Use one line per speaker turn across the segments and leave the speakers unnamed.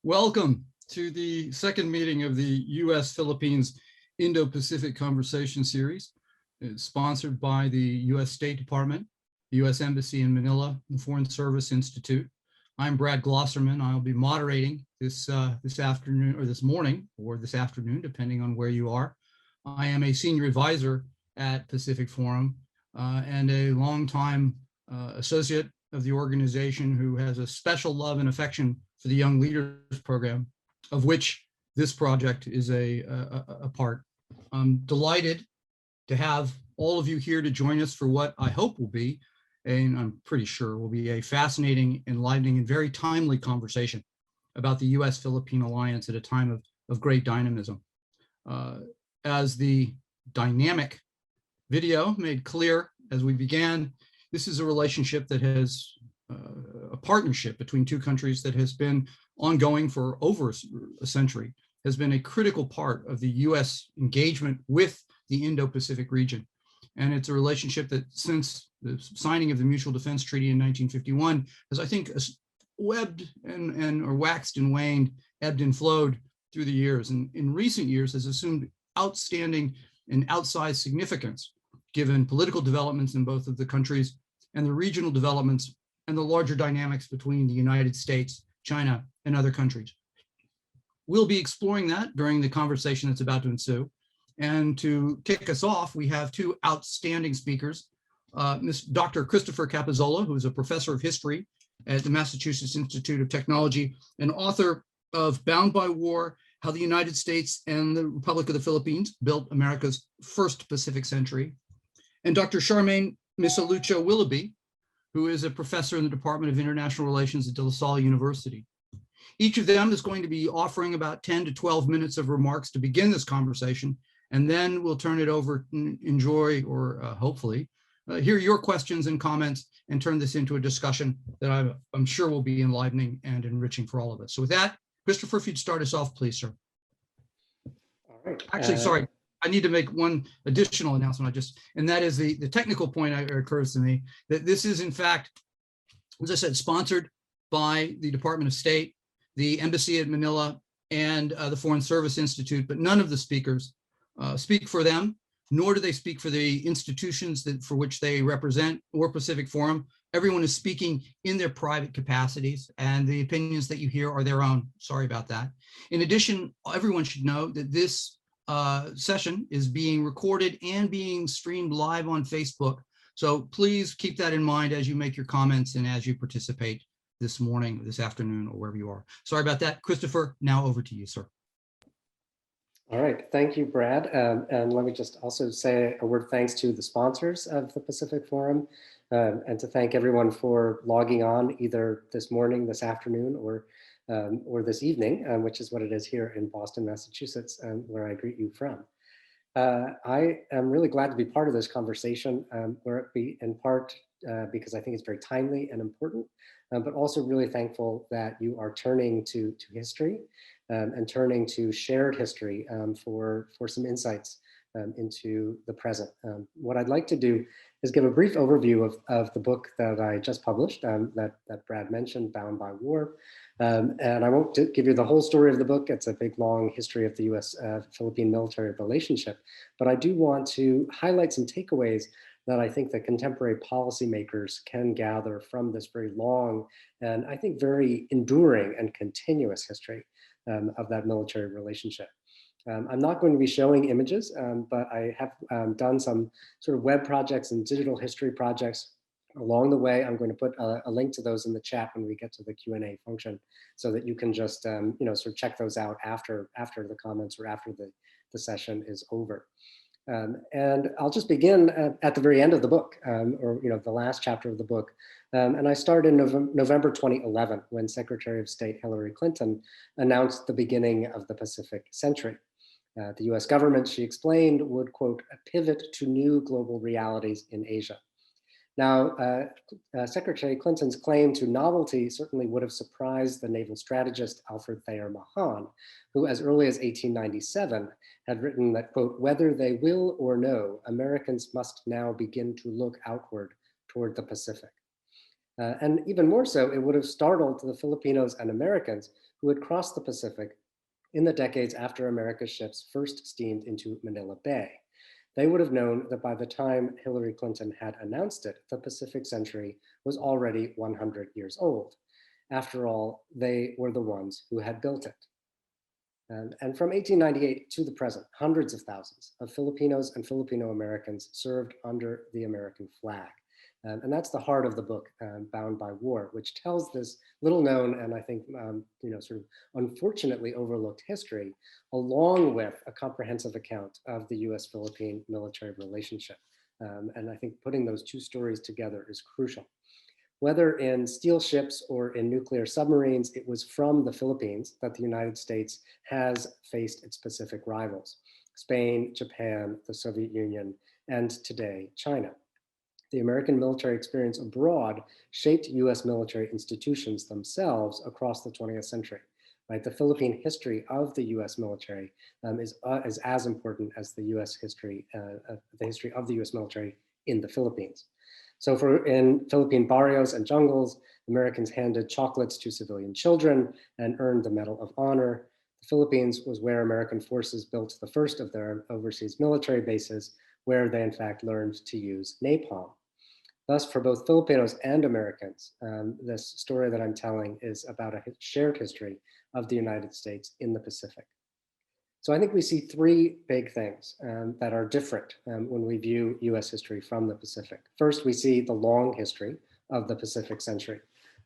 Welcome to the second meeting of the U.S.-Philippines Indo-Pacific Conversation Series. It's sponsored by the U.S. State Department, the U.S. Embassy in Manila, the Foreign Service Institute. I'm Brad Glosserman. I'll be moderating this afternoon, or this morning, or this afternoon, depending on where you are. I am a senior advisor at Pacific Forum and a longtime associate of the organization who has a special love and affection for the Young Leaders Program, of which this project is a part. I'm delighted to have all of you here to join us for what I hope will be, and I'm pretty sure will be, a fascinating, enlightening, and very timely conversation about the U.S.-Philippine alliance at a time of great dynamism. As the dynamic video made clear as we began, this is a relationship that has a partnership between two countries that has been ongoing for over a century, has been a critical part of the U.S. engagement with the Indo-Pacific region. And it's a relationship that since the signing of the Mutual Defense Treaty in 1951 has, I think, webbed or waxed and waned, ebbed and flowed through the years. And in recent years has assumed outstanding and outsized significance, given political developments in both of the countries and the regional developments and the larger dynamics between the United States, China, and other countries. We'll be exploring that during the conversation that's about to ensue. And to kick us off, we have two outstanding speakers, Dr. Christopher Capozzola, who is a professor of history at the Massachusetts Institute of Technology and author of Bound by War, How the United States and the Republic of the Philippines Built America's First Pacific Century, and Dr. Charmaine Misalucha-Willoughby, who is a professor in the Department of International Relations at Salle University. Each of them is going to be offering about 10 to 12 minutes of remarks to begin this conversation, and then we'll turn it over and enjoy, or hopefully, hear your questions and comments and turn this into a discussion that I'm sure will be enlivening and enriching for all of us. So with that, Christopher, if you'd start us off, please, sir.
All right.
Actually, sorry. I need to make one additional announcement. And that is the technical point that occurs to me, that this is in fact, as I said, sponsored by the Department of State, the Embassy at Manila, and the Foreign Service Institute, but none of the speakers speak for them, nor do they speak for the institutions for which they represent or Pacific Forum. Everyone is speaking in their private capacities, and the opinions that you hear are their own. Sorry about that. In addition, everyone should know that this session is being recorded and being streamed live on Facebook. So please keep that in mind as you make your comments and as you participate this morning, this afternoon, or wherever you are. Sorry about that. Christopher, now over to you, sir.
All right. Thank you, Brad. And let me just also say a word thanks to the sponsors of the Pacific Forum, and to thank everyone for logging on either this morning, this afternoon, or this evening, which is what it is here in Boston, Massachusetts, where I greet you from. I am really glad to be part of this conversation, in part because I think it's very timely and important, but also really thankful that you are turning to history and turning to shared history for some insights into the present. What I'd like to do is give a brief overview of the book that I just published, that Brad mentioned, Bound by War. And I won't give you the whole story of the book. It's a big, long history of the U.S.-Philippine military relationship. But I do want to highlight some takeaways that I think that contemporary policymakers can gather from this very long and I think very enduring and continuous history of that military relationship. I'm not going to be showing images, but I have done some sort of web projects and digital history projects along the way. I'm going to put a link to those in the chat when we get to the Q&A function, so that you can just sort of check those out after the comments or after the session is over. And I'll just begin at the very end of the book, or the last chapter of the book. And I start in November 2011, when Secretary of State Hillary Clinton announced the beginning of the Pacific Century. The US government, she explained, would, quote, pivot to new global realities in Asia. Now, Secretary Clinton's claim to novelty certainly would have surprised the naval strategist Alfred Thayer Mahan, who as early as 1897 had written that, quote, whether they will or no, Americans must now begin to look outward toward the Pacific. And even more so, it would have startled the Filipinos and Americans who had crossed the Pacific in the decades after America's ships first steamed into Manila Bay. They would have known that by the time Hillary Clinton had announced it, the Pacific Century was already 100 years old. After all, they were the ones who had built it. And from 1898 to the present, hundreds of thousands of Filipinos and Filipino Americans served under the American flag. And that's the heart of the book, Bound by War, which tells this little known and I think, sort of unfortunately overlooked history, along with a comprehensive account of the US-Philippine military relationship. And I think putting those two stories together is crucial. Whether in steel ships or in nuclear submarines, it was from the Philippines that the United States has faced its Pacific rivals: Spain, Japan, the Soviet Union, and today, China. The American military experience abroad shaped US military institutions themselves across the 20th century. Right? The Philippine history of the US military is as important as the history of the US military in the Philippines. So in Philippine barrios and jungles, Americans handed chocolates to civilian children and earned the Medal of Honor. The Philippines was where American forces built the first of their overseas military bases, where they in fact learned to use napalm. Thus, for both Filipinos and Americans, this story that I'm telling is about a shared history of the United States in the Pacific. So I think we see three big things that are different when we view US history from the Pacific. First, we see the long history of the Pacific Century.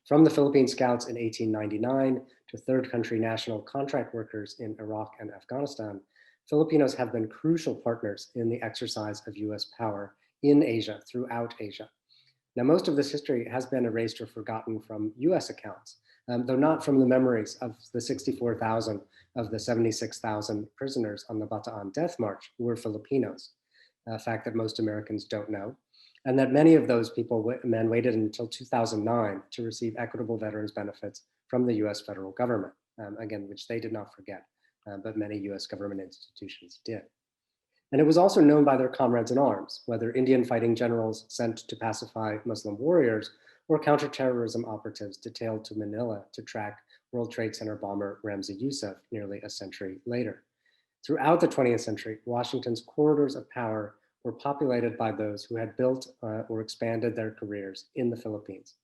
From the Philippine Scouts in 1899 to third country national contract workers in Iraq and Afghanistan, Filipinos have been crucial partners in the exercise of US power in Asia, throughout Asia. Now, most of this history has been erased or forgotten from US accounts, though not from the memories of the 64,000 of the 76,000 prisoners on the Bataan Death March who were Filipinos, a fact that most Americans don't know, and that many of those men waited until 2009 to receive equitable veterans benefits from the US federal government, again, which they did not forget, but many US government institutions did. And it was also known by their comrades in arms, whether Indian fighting generals sent to pacify Muslim warriors or counterterrorism operatives detailed to Manila to track World Trade Center bomber Ramzi Youssef nearly a century later. Throughout the 20th century, Washington's corridors of power were populated by those who had built or expanded their careers in the Philippines: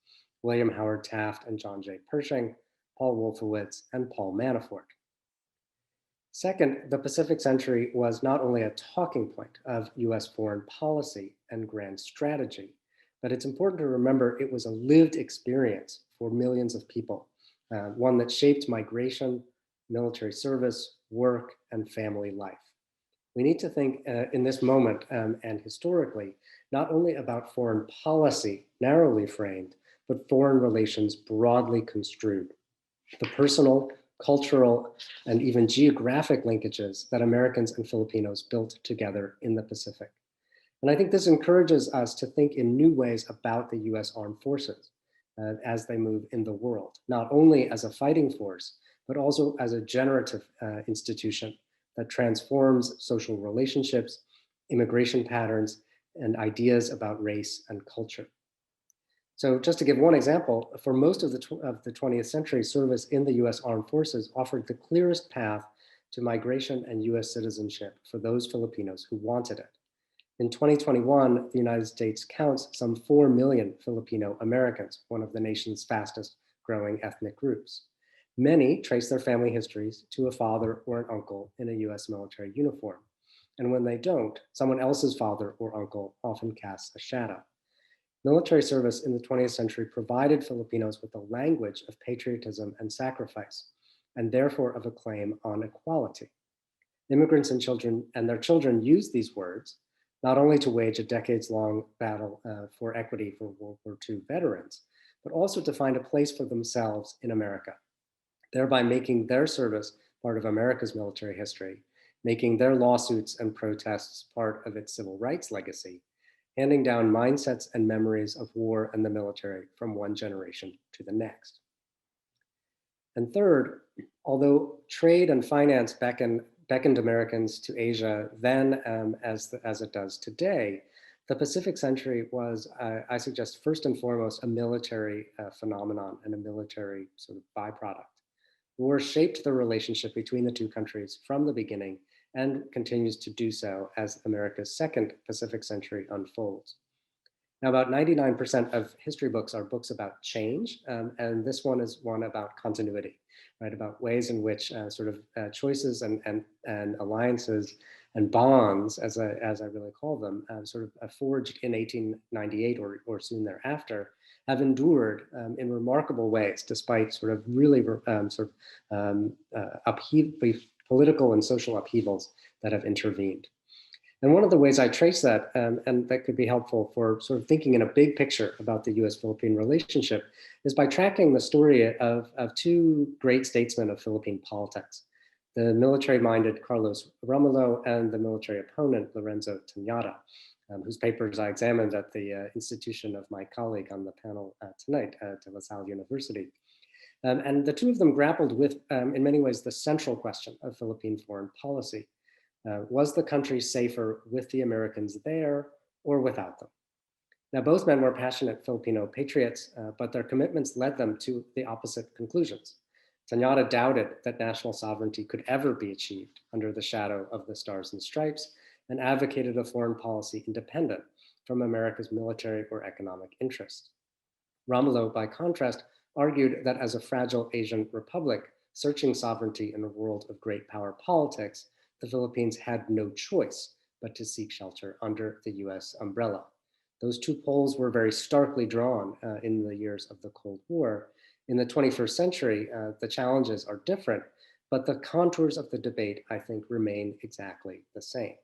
William Howard Taft and John J. Pershing, Paul Wolfowitz, and Paul Manafort. Second, the Pacific Century was not only a talking point of US foreign policy and grand strategy, but it's important to remember it was a lived experience for millions of people, one that shaped migration, military service, work, and family life. We need to think in this moment and historically, not only about foreign policy narrowly framed, but foreign relations broadly construed. The personal, cultural, and even geographic linkages that Americans and Filipinos built together in the Pacific. And I think this encourages us to think in new ways about the US armed forces as they move in the world, not only as a fighting force, but also as a generative institution that transforms social relationships, immigration patterns, and ideas about race and culture. So just to give one example, for most of the 20th century, service in the US Armed Forces offered the clearest path to migration and US citizenship for those Filipinos who wanted it. In 2021, the United States counts some 4 million Filipino Americans, one of the nation's fastest growing ethnic groups. Many trace their family histories to a father or an uncle in a US military uniform. And when they don't, someone else's father or uncle often casts a shadow. Military service in the 20th century provided Filipinos with a language of patriotism and sacrifice, and therefore of a claim on equality. Immigrants and their children used these words not only to wage a decades-long battle for equity for World War II veterans, but also to find a place for themselves in America, thereby making their service part of America's military history, making their lawsuits and protests part of its civil rights legacy, handing down mindsets and memories of war and the military from one generation to the next. And third, although trade and finance beckoned Americans to Asia then as it does today, the Pacific Century was, I suggest, first and foremost, a military phenomenon and a military sort of byproduct. The war shaped the relationship between the two countries from the beginning and continues to do so as America's second Pacific century unfolds. Now, about 99% of history books are books about change, and this one is one about continuity, right? About ways in which choices and alliances and bonds, as I really call them, forged in 1898 or soon thereafter, have endured in remarkable ways, despite political and social upheavals that have intervened. And one of the ways I trace that, and that could be helpful for sort of thinking in a big picture about the US-Philippine relationship, is by tracking the story of two great statesmen of Philippine politics, the military-minded Carlos Romulo and the military opponent Lorenzo Tanyada, whose papers I examined at the institution of my colleague on the panel tonight at La Salle University. And the two of them grappled with, in many ways, the central question of Philippine foreign policy. Was the country safer with the Americans there or without them? Now, both men were passionate Filipino patriots, but their commitments led them to the opposite conclusions. Tanyada doubted that national sovereignty could ever be achieved under the shadow of the Stars and Stripes and advocated a foreign policy independent from America's military or economic interests. Romulo, by contrast, argued that as a fragile Asian republic searching sovereignty in a world of great power politics, the Philippines had no choice but to seek shelter under the US umbrella. Those two poles were very starkly drawn in the years of the Cold War. In the 21st century, the challenges are different, but the contours of the debate, I think, remain exactly the same.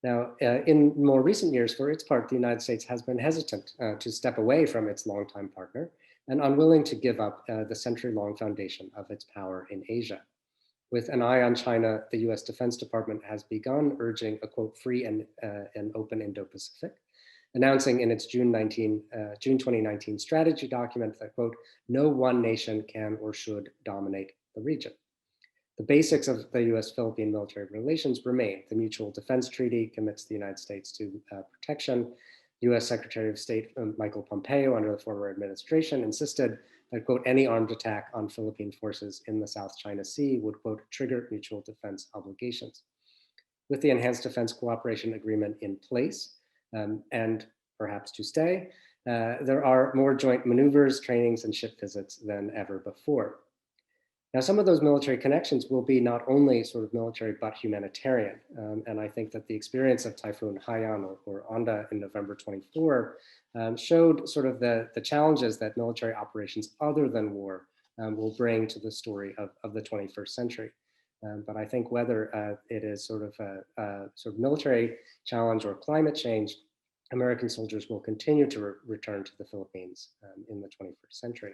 Now, in more recent years, for its part, the United States has been hesitant to step away from its longtime partner and unwilling to give up the century-long foundation of its power in Asia. With an eye on China, the US Defense Department has begun urging a, quote, free and open Indo-Pacific, announcing in its June 2019 strategy document that, quote, no one nation can or should dominate the region. The basics of the US-Philippine military relations remain. The Mutual Defense Treaty commits the United States to protection. US Secretary of State Michael Pompeo, under the former administration, insisted that, quote, any armed attack on Philippine forces in the South China Sea would, quote, trigger mutual defense obligations. With the Enhanced Defense Cooperation Agreement in place, and perhaps to stay, there are more joint maneuvers, trainings, and ship visits than ever before. Now, some of those military connections will be not only sort of military, but humanitarian. And I think that the experience of Typhoon Haiyan or Onda in November 24 showed sort of the challenges that military operations other than war will bring to the story of the 21st century. But I think whether it is sort of military challenge or climate change, American soldiers will continue to return to the Philippines in the 21st century.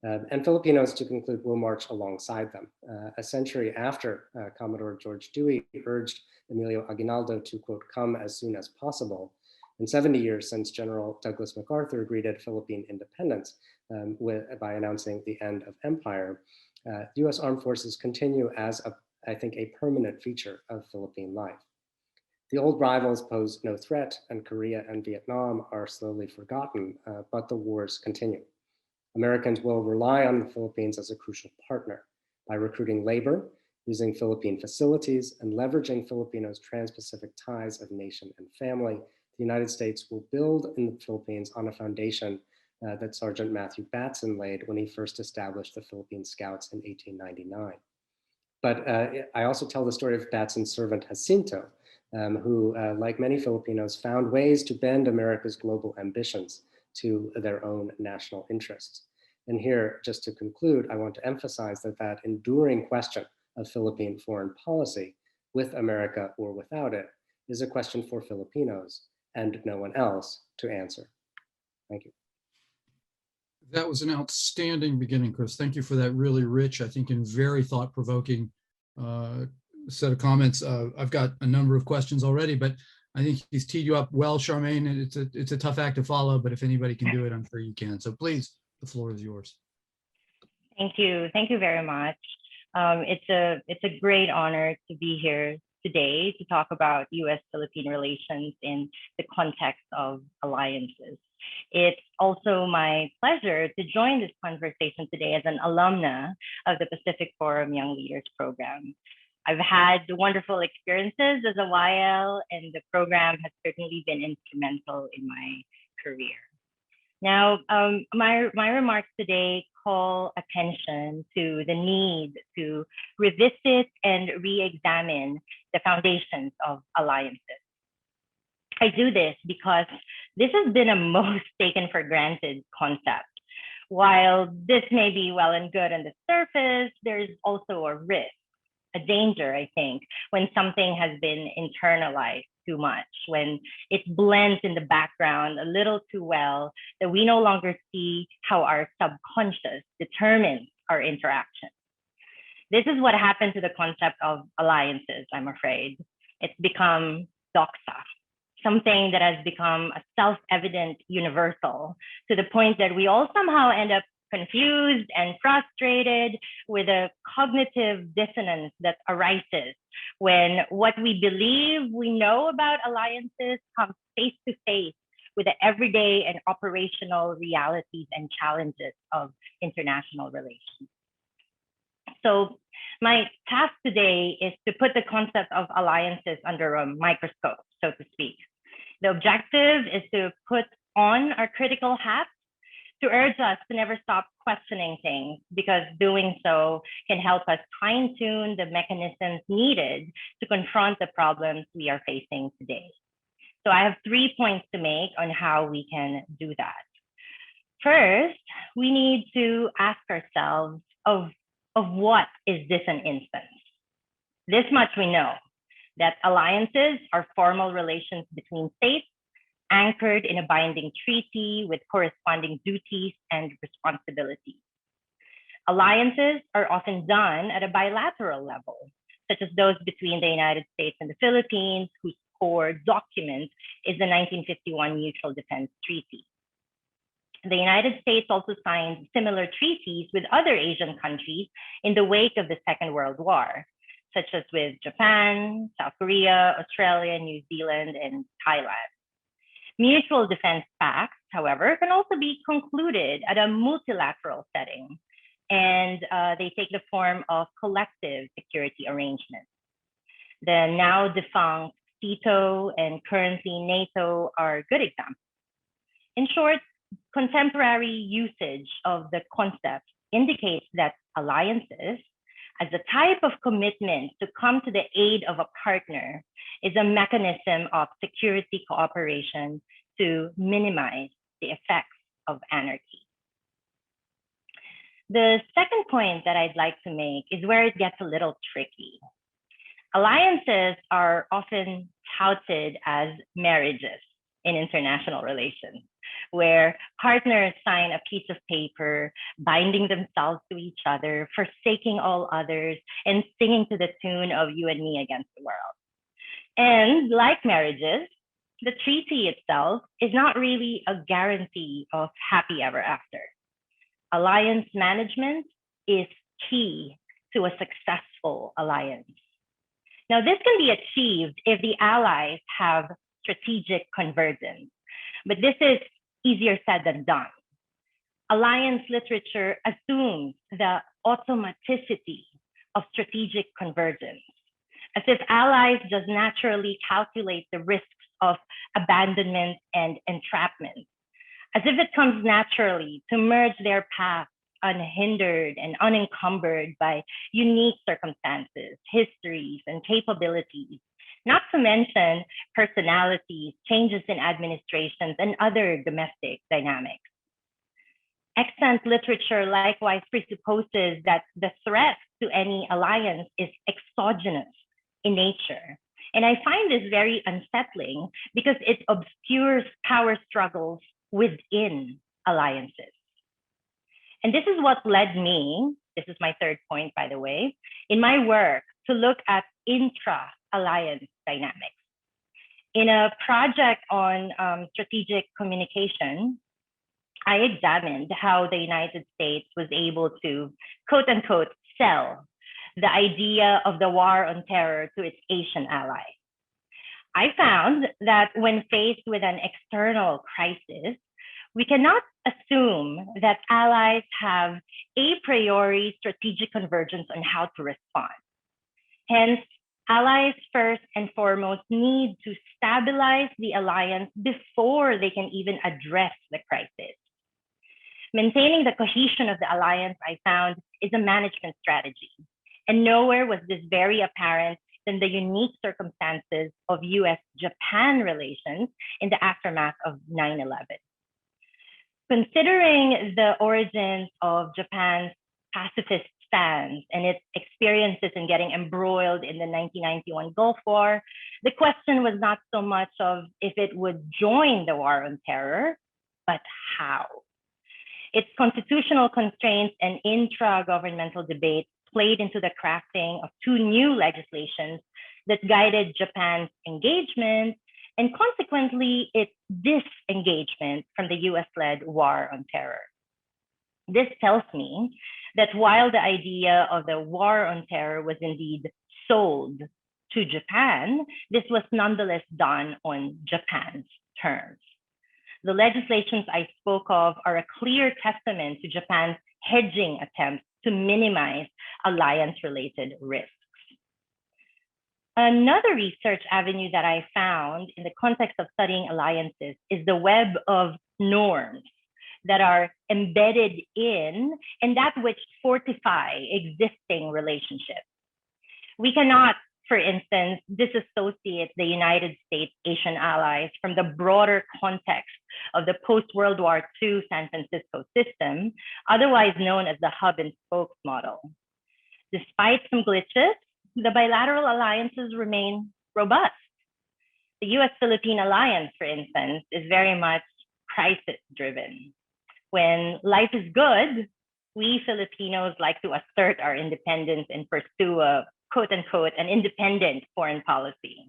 And Filipinos, to conclude, will march alongside them. A century after Commodore George Dewey urged Emilio Aguinaldo to, quote, come as soon as possible, and 70 years since General Douglas MacArthur greeted Philippine independence by announcing the end of empire, US armed forces continue as, I think, a permanent feature of Philippine life. The old rivals pose no threat, and Korea and Vietnam are slowly forgotten, but the wars continue. Americans will rely on the Philippines as a crucial partner by recruiting labor, using Philippine facilities, and leveraging Filipinos' trans-Pacific ties of nation and family. The United States will build in the Philippines on a foundation that Sergeant Matthew Batson laid when he first established the Philippine Scouts in 1899. But I also tell the story of Batson's servant Jacinto, who, like many Filipinos, found ways to bend America's global ambitions to their own national interests. And here, just to conclude, I want to emphasize that enduring question of Philippine foreign policy, with America or without it, is a question for Filipinos and no one else to answer. Thank you.
That was an outstanding beginning, Chris. Thank you for that really rich, I think, and very thought-provoking set of comments. I've got a number of questions already, but I think he's teed you up well, Charmaine. And it's a tough act to follow, but if anybody can do it, I'm sure you can. So please, the floor is yours.
Thank you very much. It's a great honor to be here today to talk about US-Philippine relations in the context of alliances. It's also my pleasure to join this conversation today as an alumna of the Pacific Forum Young Leaders Program. I've had wonderful experiences as a YL, and the program has certainly been instrumental in my career. Now, my remarks today call attention to the need to revisit and re-examine the foundations of alliances. I do this because this has been a most taken for granted concept. While this may be well and good on the surface, there's also a risk, a danger, I think, when something has been internalized too much, when it blends in the background a little too well, that we no longer see how our subconscious determines our interactions. This is what happened to the concept of alliances, I'm afraid. It's become doxa, something that has become a self-evident universal, to the point that we all somehow end up confused and frustrated with a cognitive dissonance that arises when what we believe we know about alliances comes face to face with the everyday and operational realities and challenges of international relations. So my task today is to put the concept of alliances under a microscope, so to speak. The objective is to put on our critical hats, to urge us to never stop questioning things, because doing so can help us fine-tune the mechanisms needed to confront the problems we are facing today. So I have 3 points to make on how we can do that. First, we need to ask ourselves of what is this an instance? This much we know, that alliances are formal relations between states anchored in a binding treaty with corresponding duties and responsibilities. Alliances are often done at a bilateral level, such as those between the United States and the Philippines, whose core document is the 1951 Mutual Defense Treaty. The United States also signed similar treaties with other Asian countries in the wake of the Second World War, such as with Japan, South Korea, Australia, New Zealand, and Thailand. Mutual defense pacts, however, can also be concluded at a multilateral setting, and they take the form of collective security arrangements. The now defunct CETO and currently NATO are good examples. In short, contemporary usage of the concept indicates that alliances, as a type of commitment to come to the aid of a partner, is a mechanism of security cooperation to minimize the effects of anarchy. The second point that I'd like to make is where it gets a little tricky. Alliances are often touted as marriages in international relations, where partners sign a piece of paper, binding themselves to each other, forsaking all others, and singing to the tune of "You and Me Against the World." And like marriages, the treaty itself is not really a guarantee of happy ever after. Alliance management is key to a successful alliance. Now, this can be achieved if the allies have strategic convergence, but this is easier said than done. Alliance literature assumes the automaticity of strategic convergence, as if allies just naturally calculate the risks of abandonment and entrapment, as if it comes naturally to merge their paths unhindered and unencumbered by unique circumstances, histories, and capabilities, not to mention personalities, changes in administrations, and other domestic dynamics. Extant literature likewise presupposes that the threat to any alliance is exogenous in nature. And I find this very unsettling because it obscures power struggles within alliances. And this is what led me, this is my third point, by the way, in my work to look at intra-alliance dynamics. In a project on strategic communication, I examined how the United States was able to, quote unquote, sell the idea of the war on terror to its Asian allies. I found that when faced with an external crisis, we cannot assume that allies have a priori strategic convergence on how to respond. Hence, allies first and foremost need to stabilize the alliance before they can even address the crisis. Maintaining the cohesion of the alliance, I found, is a management strategy. And nowhere was this very apparent than the unique circumstances of US-Japan relations in the aftermath of 9/11. Considering the origins of Japan's pacifist stance and its experiences in getting embroiled in the 1991 Gulf War, the question was not so much of if it would join the war on terror, but how. Its constitutional constraints and intra-governmental debate played into the crafting of two new legislations that guided Japan's engagement and consequently its disengagement from the US-led war on terror. This tells me that while the idea of the war on terror was indeed sold to Japan, this was nonetheless done on Japan's terms. The legislations I spoke of are a clear testament to Japan's hedging attempts to minimize alliance-related risks. Another research avenue that I found in the context of studying alliances is the web of norms that are embedded in and that which fortify existing relationships. We cannot, for instance, disassociate the United States Asian allies from the broader context of the post-World War II San Francisco system, otherwise known as the hub and spokes model. Despite some glitches, the bilateral alliances remain robust. The US-Philippine alliance, for instance, is very much crisis-driven. When life is good, we Filipinos like to assert our independence and pursue a quote unquote, an independent foreign policy.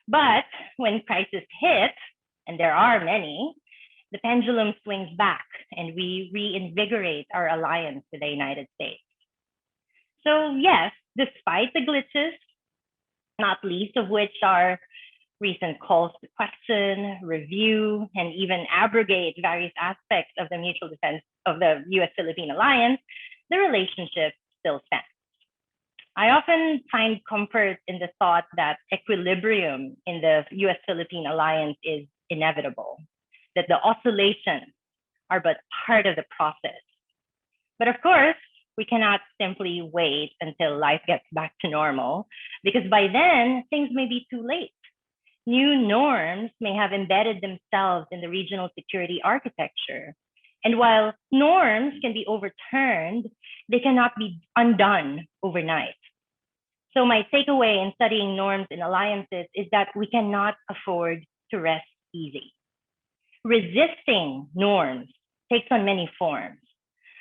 But when crisis hits, and there are many, the pendulum swings back and we reinvigorate our alliance with the United States. So yes, despite the glitches, not least of which are recent calls to question, review, and even abrogate various aspects of the mutual defense of the US-Philippine alliance, the relationship still stands. I often find comfort in the thought that equilibrium in the US-Philippine alliance is inevitable, that the oscillations are but part of the process. But of course, we cannot simply wait until life gets back to normal, because by then, things may be too late. New norms may have embedded themselves in the regional security architecture. And while norms can be overturned, they cannot be undone overnight. So my takeaway in studying norms in alliances is that we cannot afford to rest easy. Resisting norms takes on many forms,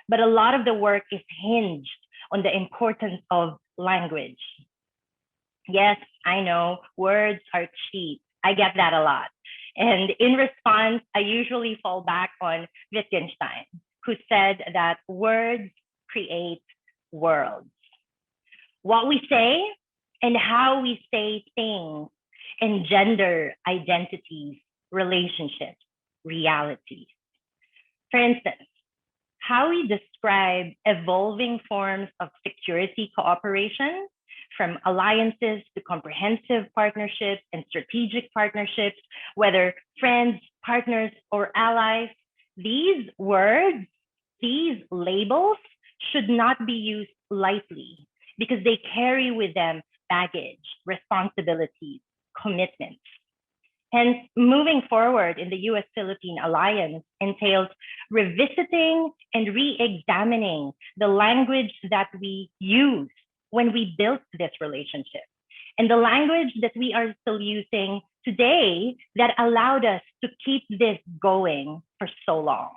but a lot of the work is hinged on the importance of language. Yes, I know, words are cheap. I get that a lot. And in response, I usually fall back on Wittgenstein, who said that words create worlds. What we say and how we say things engender identities, relationships, realities. For instance, how we describe evolving forms of security cooperation, from alliances to comprehensive partnerships and strategic partnerships, whether friends, partners, or allies, these words, these labels should not be used lightly because they carry with them baggage, responsibilities, commitments. Hence, moving forward in the US-Philippine alliance entails revisiting and re-examining the language that we use when we built this relationship, and the language that we are still using today that allowed us to keep this going for so long.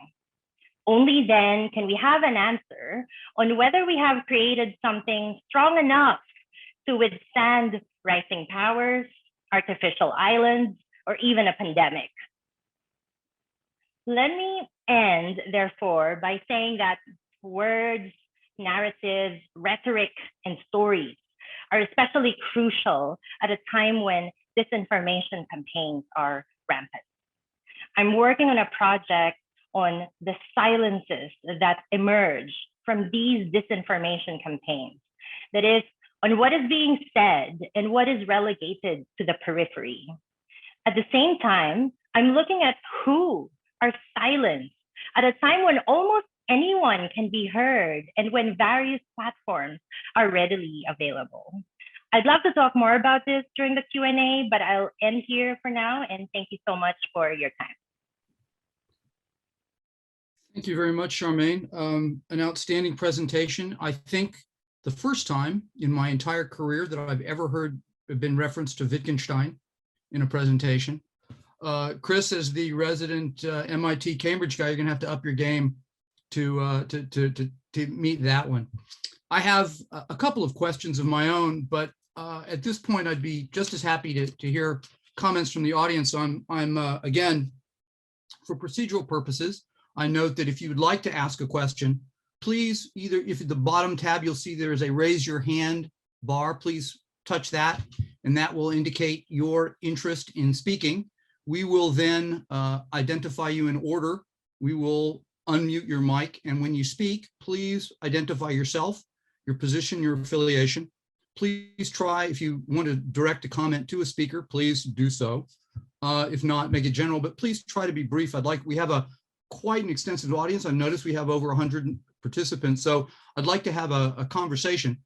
Only then can we have an answer on whether we have created something strong enough to withstand rising powers, artificial islands, or even a pandemic. Let me end, therefore, by saying that words narratives, rhetoric, and stories are especially crucial at a time when disinformation campaigns are rampant. I'm working on a project on the silences that emerge from these disinformation campaigns. That is, on what is being said and what is relegated to the periphery. At the same time, I'm looking at who are silenced at a time when almost anyone can be heard and when various platforms are readily available. I'd love to talk more about this during the Q&A, but I'll end here for now, and thank you so much for your time.
Thank you very much, Charmaine. An outstanding presentation. I think the first time in my entire career that I've ever heard been referenced to Wittgenstein in a presentation. Chris, as the resident MIT Cambridge guy, you're gonna have to up your game to meet that one. I have a couple of questions of my own, but at this point, I'd be just as happy to hear comments from the audience. I'm again, for procedural purposes, I note that if you would like to ask a question, please either, if at the bottom tab, you'll see there is a raise your hand bar, please touch that, and that will indicate your interest in speaking. We will then identify you in order. We will unmute your mic, and when you speak, please identify yourself, your position, your affiliation. Please try, if you want to direct a comment to a speaker, please do so. If not, make it general, but please try to be brief. We have quite an extensive audience. I've noticed we have over 100 participants, so I'd like to have a conversation.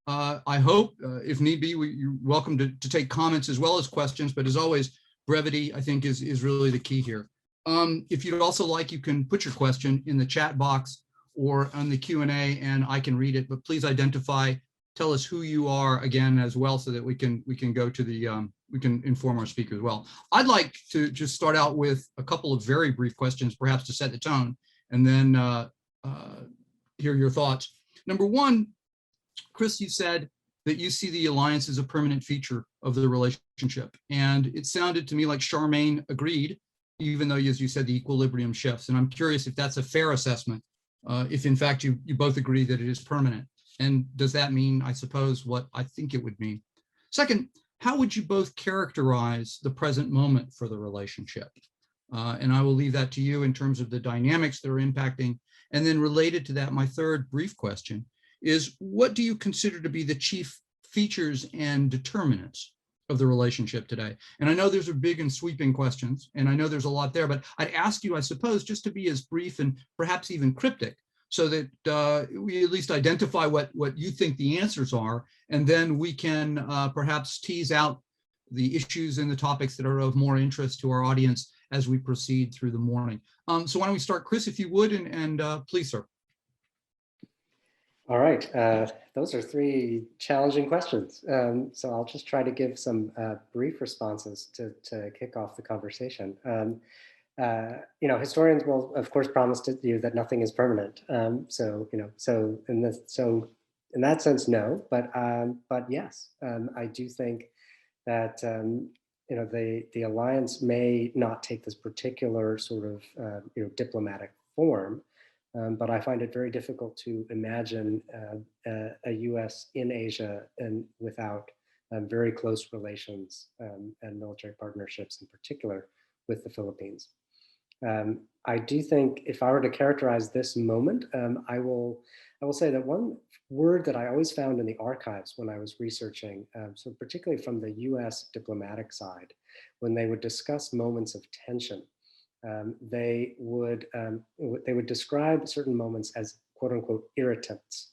I hope, if need be, you're welcome to take comments as well as questions, but as always, brevity, I think, is really the key here. If you'd also like, you can put your question in the chat box or on the Q&A, and I can read it, but please identify, tell us who you are again as well, so that we can go to the, we can inform our speaker as well. I'd like to just start out with a couple of very brief questions, perhaps to set the tone, and then hear your thoughts. Number one, Chris, you said that you see the alliance as a permanent feature of the relationship. And it sounded to me like Charmaine agreed, even though, as you said, the equilibrium shifts. And I'm curious if that's a fair assessment, if in fact you both agree that it is permanent. And does that mean, I suppose, what I think it would mean? Second, how would you both characterize the present moment for the relationship? And I will leave that to you in terms of the dynamics that are impacting. And then related to that, my third brief question is, what do you consider to be the chief features and determinants of the relationship today? And I know those are big and sweeping questions, and I know there's a lot there, but I'd ask you, I suppose, just to be as brief and perhaps even cryptic, so that we at least identify what you think the answers are, and then we can perhaps tease out the issues and the topics that are of more interest to our audience as we proceed through the morning. So why don't we start, Chris, if you would, and please, sir.
All right, those are three challenging questions. So I'll just try to give some brief responses to kick off the conversation. Historians will, of course, promise to you that nothing is permanent. So in that sense, no, but yes, I do think that the alliance may not take this particular sort of diplomatic form. But I find it very difficult to imagine a U.S. in Asia and without very close relations and military partnerships, in particular with the Philippines. I do think, if I were to characterize this moment, I will say that one word that I always found in the archives when I was researching, so particularly from the U.S. diplomatic side, when they would discuss moments of tension, they would describe certain moments as "quote unquote" irritants.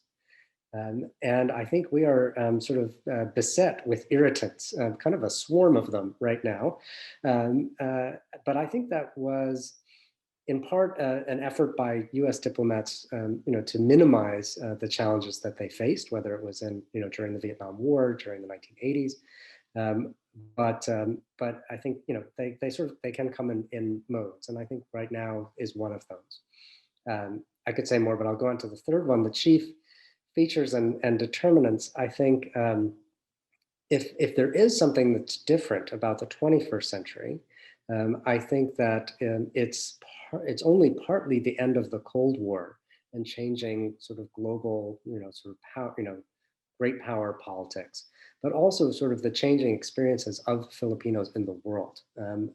And I think we are sort of beset with irritants, kind of a swarm of them right now. But I think that was in part an effort by U.S. diplomats, to minimize the challenges that they faced, whether it was during the Vietnam War, during the 1980s. But I think they can come in modes, and I think right now is one of those. I could say more, but I'll go on to the third one: the chief features and determinants. I think if there is something that's different about the 21st century, I think that it's only partly the end of the Cold War and changing sort of global, sort of power, great power politics, but also sort of the changing experiences of Filipinos in the world.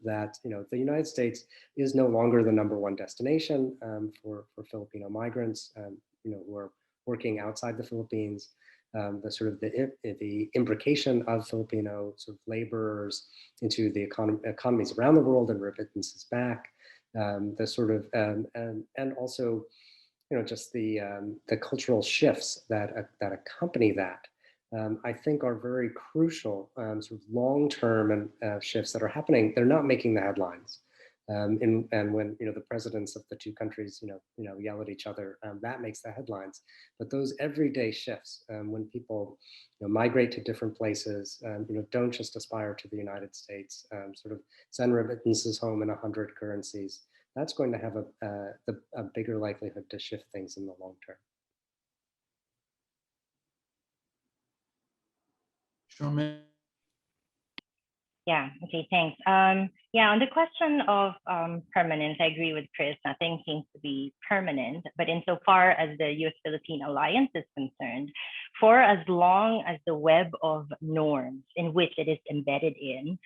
That the United States is no longer the #1 destination for Filipino migrants, who are working outside the Philippines. The sort of the imbrication of Filipino sort of laborers into the economies around the world and remittances back. The sort of and also just the cultural shifts that accompany that, I think are very crucial, sort of long-term shifts that are happening. They're not making the headlines. And when the presidents of the two countries yell at each other, that makes the headlines. But those everyday shifts, when people migrate to different places, don't just aspire to the United States, sort of send remittances home in 100 currencies, that's going to have a bigger likelihood to shift things in the long term.
Charmaine?
Yeah, okay, thanks. Yeah, on the question of permanence, I agree with Chris. Nothing seems to be permanent, but insofar as the US-Philippine alliance is concerned, for as long as the web of norms in which it is embedded in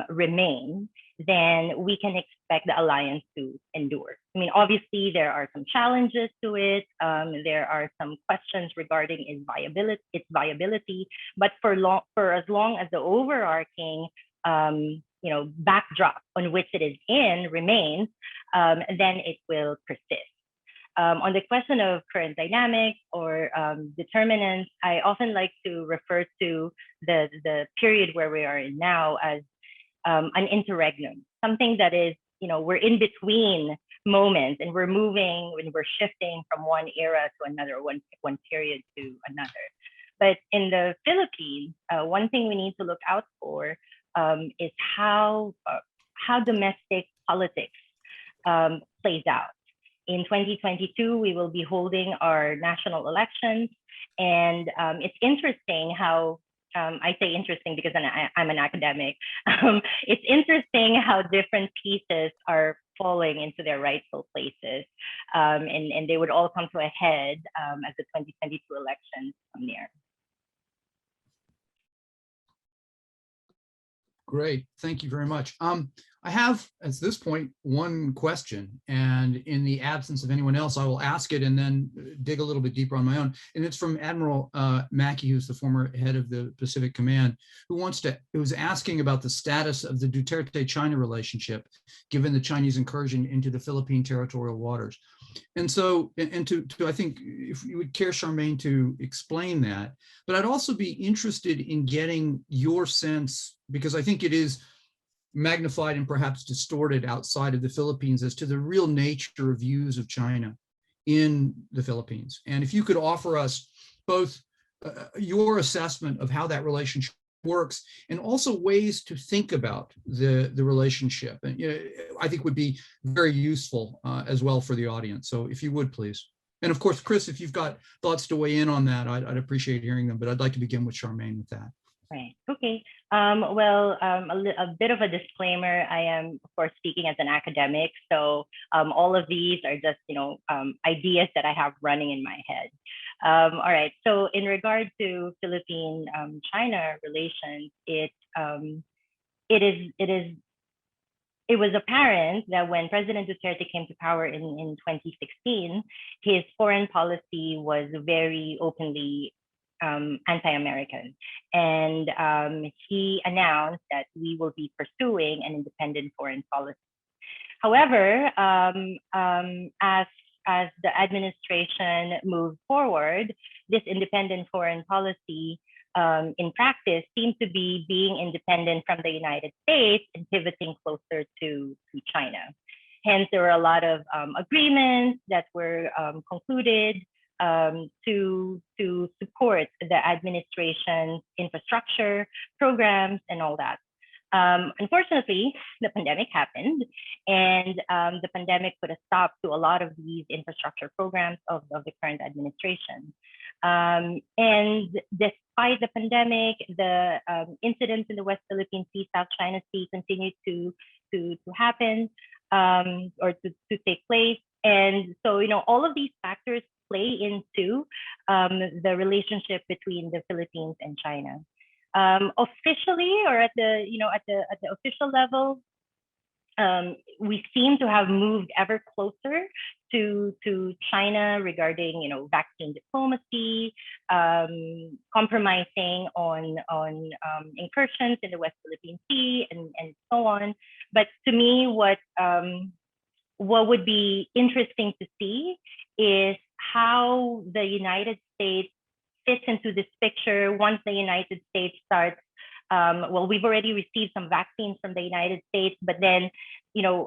remain, then we can expect the alliance to endure. I mean, obviously, there are some challenges to it. There are some questions regarding its viability, but for as long as the overarching backdrop on which it is in remains, then it will persist. On the question of current dynamics or determinants, I often like to refer to the period where we are in now as an interregnum, something that is, we're in between moments and we're moving and we're shifting from one era to another, one period to another. But in the Philippines, one thing we need to look out for is how domestic politics plays out. In 2022, we will be holding our national elections, and it's interesting how I say interesting because I'm an academic. It's interesting how different pieces are falling into their rightful places, and they would all come to a head as the 2022 elections come near.
Great, thank you very much. I have, at this point, one question, and in the absence of anyone else, I will ask it and then dig a little bit deeper on my own. And it's from Admiral Mackey, who's the former head of the Pacific Command, who was asking about the status of the Duterte-China relationship, given the Chinese incursion into the Philippine territorial waters. And so, I think if you would care, Charmaine, to explain that, but I'd also be interested in getting your sense, because I think it is magnified and perhaps distorted outside of the Philippines, as to the real nature of views of China in the Philippines. And if you could offer us both your assessment of how that relationship works and also ways to think about the relationship, and I think would be very useful as well for the audience. So if you would, please. And of course, Chris, if you've got thoughts to weigh in on that, I'd appreciate hearing them, but I'd like to begin with Charmaine with that.
Right. Okay. A bit of a disclaimer. I am, of course, speaking as an academic, so all of these are just, ideas that I have running in my head. All right. So in regard to Philippine-China relations, it was apparent that when President Duterte came to power in 2016, his foreign policy was very openly anti-American. And he announced that we will be pursuing an independent foreign policy. However, as the administration moved forward, this independent foreign policy in practice seemed to be being independent from the United States and pivoting closer to China. Hence, there were a lot of agreements that were concluded to support the administration's infrastructure programs and all that. Unfortunately, the pandemic happened, and the pandemic put a stop to a lot of these infrastructure programs of the current administration. And despite the pandemic, the incidents in the West Philippine Sea, South China Sea continued to happen. or to take place. And so, all of these factors play into the relationship between the Philippines and China. Officially, or at the official level, we seem to have moved ever closer to China regarding vaccine diplomacy, compromising on incursions in the West Philippine Sea, and so on. But to me, what would be interesting to see is how the United States fits into this picture once the United States starts. Well, we've already received some vaccines from the United States, but then,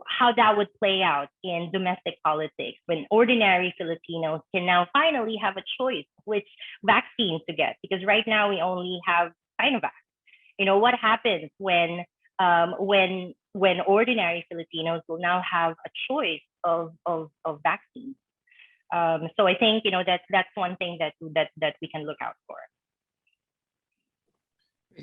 how that would play out in domestic politics when ordinary Filipinos can now finally have a choice which vaccine to get, because right now we only have Sinovac. What happens when ordinary Filipinos will now have a choice of vaccines? So I think that's one thing that we can look out for.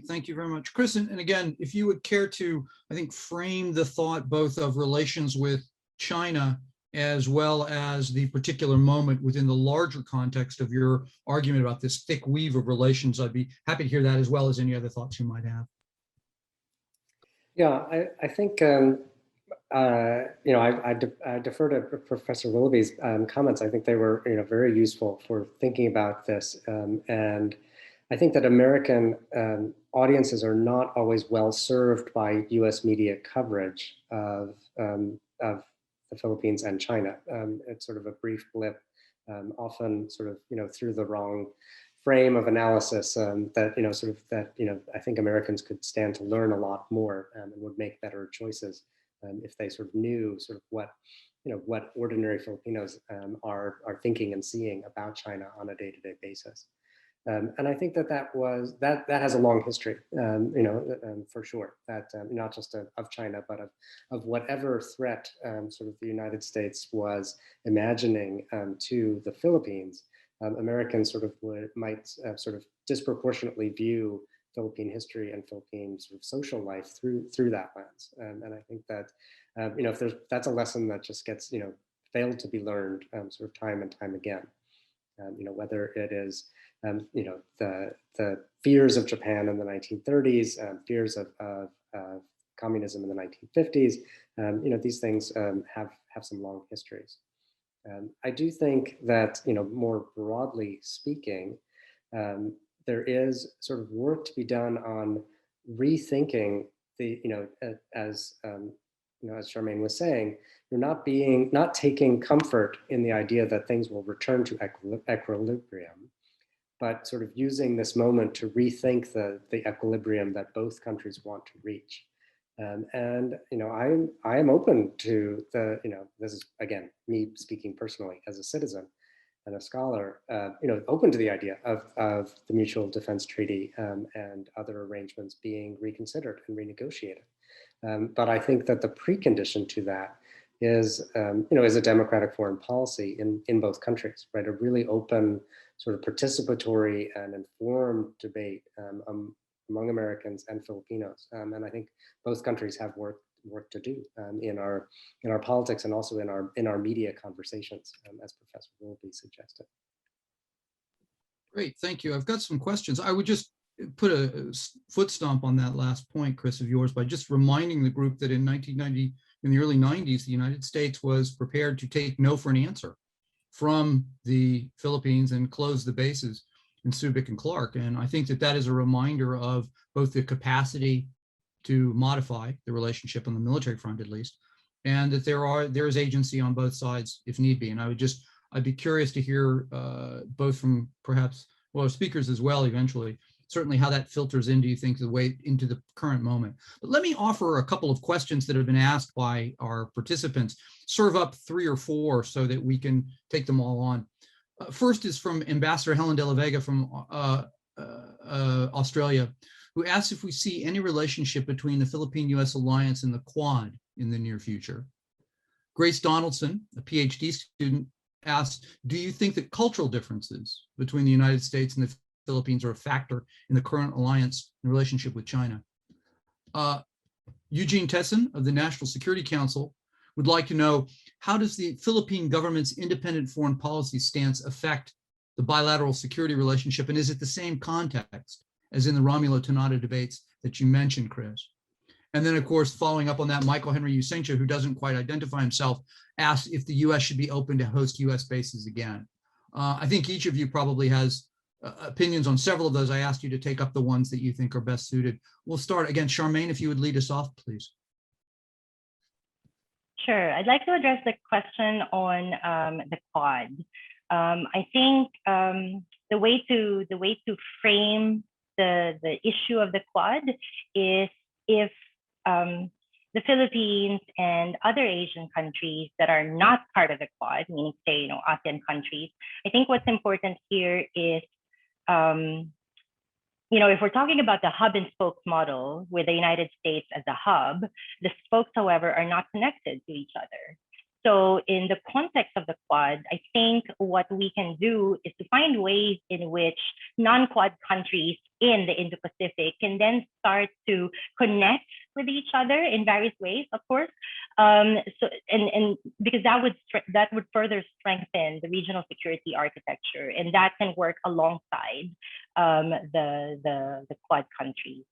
Thank you very much, Chris. And again, if you would care to, I think, frame the thought both of relations with China as well as the particular moment within the larger context of your argument about this thick weave of relations, I'd be happy to hear that, as well as any other thoughts you might have.
Yeah, I think, I defer to Professor Willoughby's comments. I think they were, very useful for thinking about this. And I think that American audiences are not always well served by U.S. media coverage of the Philippines and China. It's sort of a brief blip, often sort of, through the wrong frame of analysis that I think Americans could stand to learn a lot more and would make better choices if they sort of knew sort of what ordinary Filipinos are thinking and seeing about China on a day-to-day basis. And I think that has a long history, for sure. That not just of China, but of whatever threat sort of the United States was imagining to the Philippines. Americans sort of might sort of disproportionately view Philippine history and Philippine sort of social life through that lens. And I think that if that's a lesson that just gets failed to be learned sort of time and time again. Whether it is the fears of Japan in the 1930s, fears of communism in the 1950s, these things have some long histories. I do think that more broadly speaking, there is sort of work to be done on rethinking the as Charmaine was saying, you're not taking comfort in the idea that things will return to equilibrium, but sort of using this moment to rethink the equilibrium that both countries want to reach. And I am open to this is again me speaking personally as a citizen and a scholar, open to the idea of the Mutual Defense Treaty and other arrangements being reconsidered and renegotiated. But I think that the precondition to that is a democratic foreign policy in both countries, right? A really open, sort of participatory and informed debate among Americans and Filipinos. And I think both countries have work to do in our politics and also in our media conversations, as Professor Willoughby suggested.
Great, thank you. I've got some questions. I would just put a foot stomp on that last point, Chris, of yours, by just reminding the group that in 1990, in the early 90s, the United States was prepared to take no for an answer from the Philippines and close the bases in Subic and Clark. And I think that is a reminder of both the capacity to modify the relationship on the military front, at least, and that there is agency on both sides if need be. And I'd be curious to hear both from perhaps, speakers as well eventually, certainly how that filters in, do you think, the way into the current moment. But let me offer a couple of questions that have been asked by our participants, serve up 3 or 4 so that we can take them all on. First is from Ambassador Helen de la Vega from Australia, who asks if we see any relationship between the Philippine-US alliance and the Quad in the near future. Grace Donaldson, a PhD student, asked, do you think that cultural differences between the United States and the Philippines are a factor in the current alliance and relationship with China? Eugene Tessin of the National Security Council would like to know, how does the Philippine government's independent foreign policy stance affect the bilateral security relationship? And is it the same context as in the Romulo-Tanada debates that you mentioned, Chris? And then, of course, following up on that, Michael Henry Usencha, who doesn't quite identify himself, asked if the U.S. should be open to host U.S. bases again. I think each of you probably has opinions on several of those. I asked you to take up the ones that you think are best suited. We'll start again. Charmaine, if you would lead us off, please.
Sure. I'd like to address the question on the Quad. I think the way to frame the issue of the Quad is if the Philippines and other Asian countries that are not part of the Quad, meaning say, ASEAN countries, I think what's important here is, if we're talking about the hub and spokes model with the United States as a hub, the spokes, however, are not connected to each other. So in the context of the Quad, I think what we can do is to find ways in which non-Quad countries in the Indo-Pacific can then start to connect with each other in various ways, of course. Because that would further strengthen the regional security architecture, and that can work alongside the Quad countries.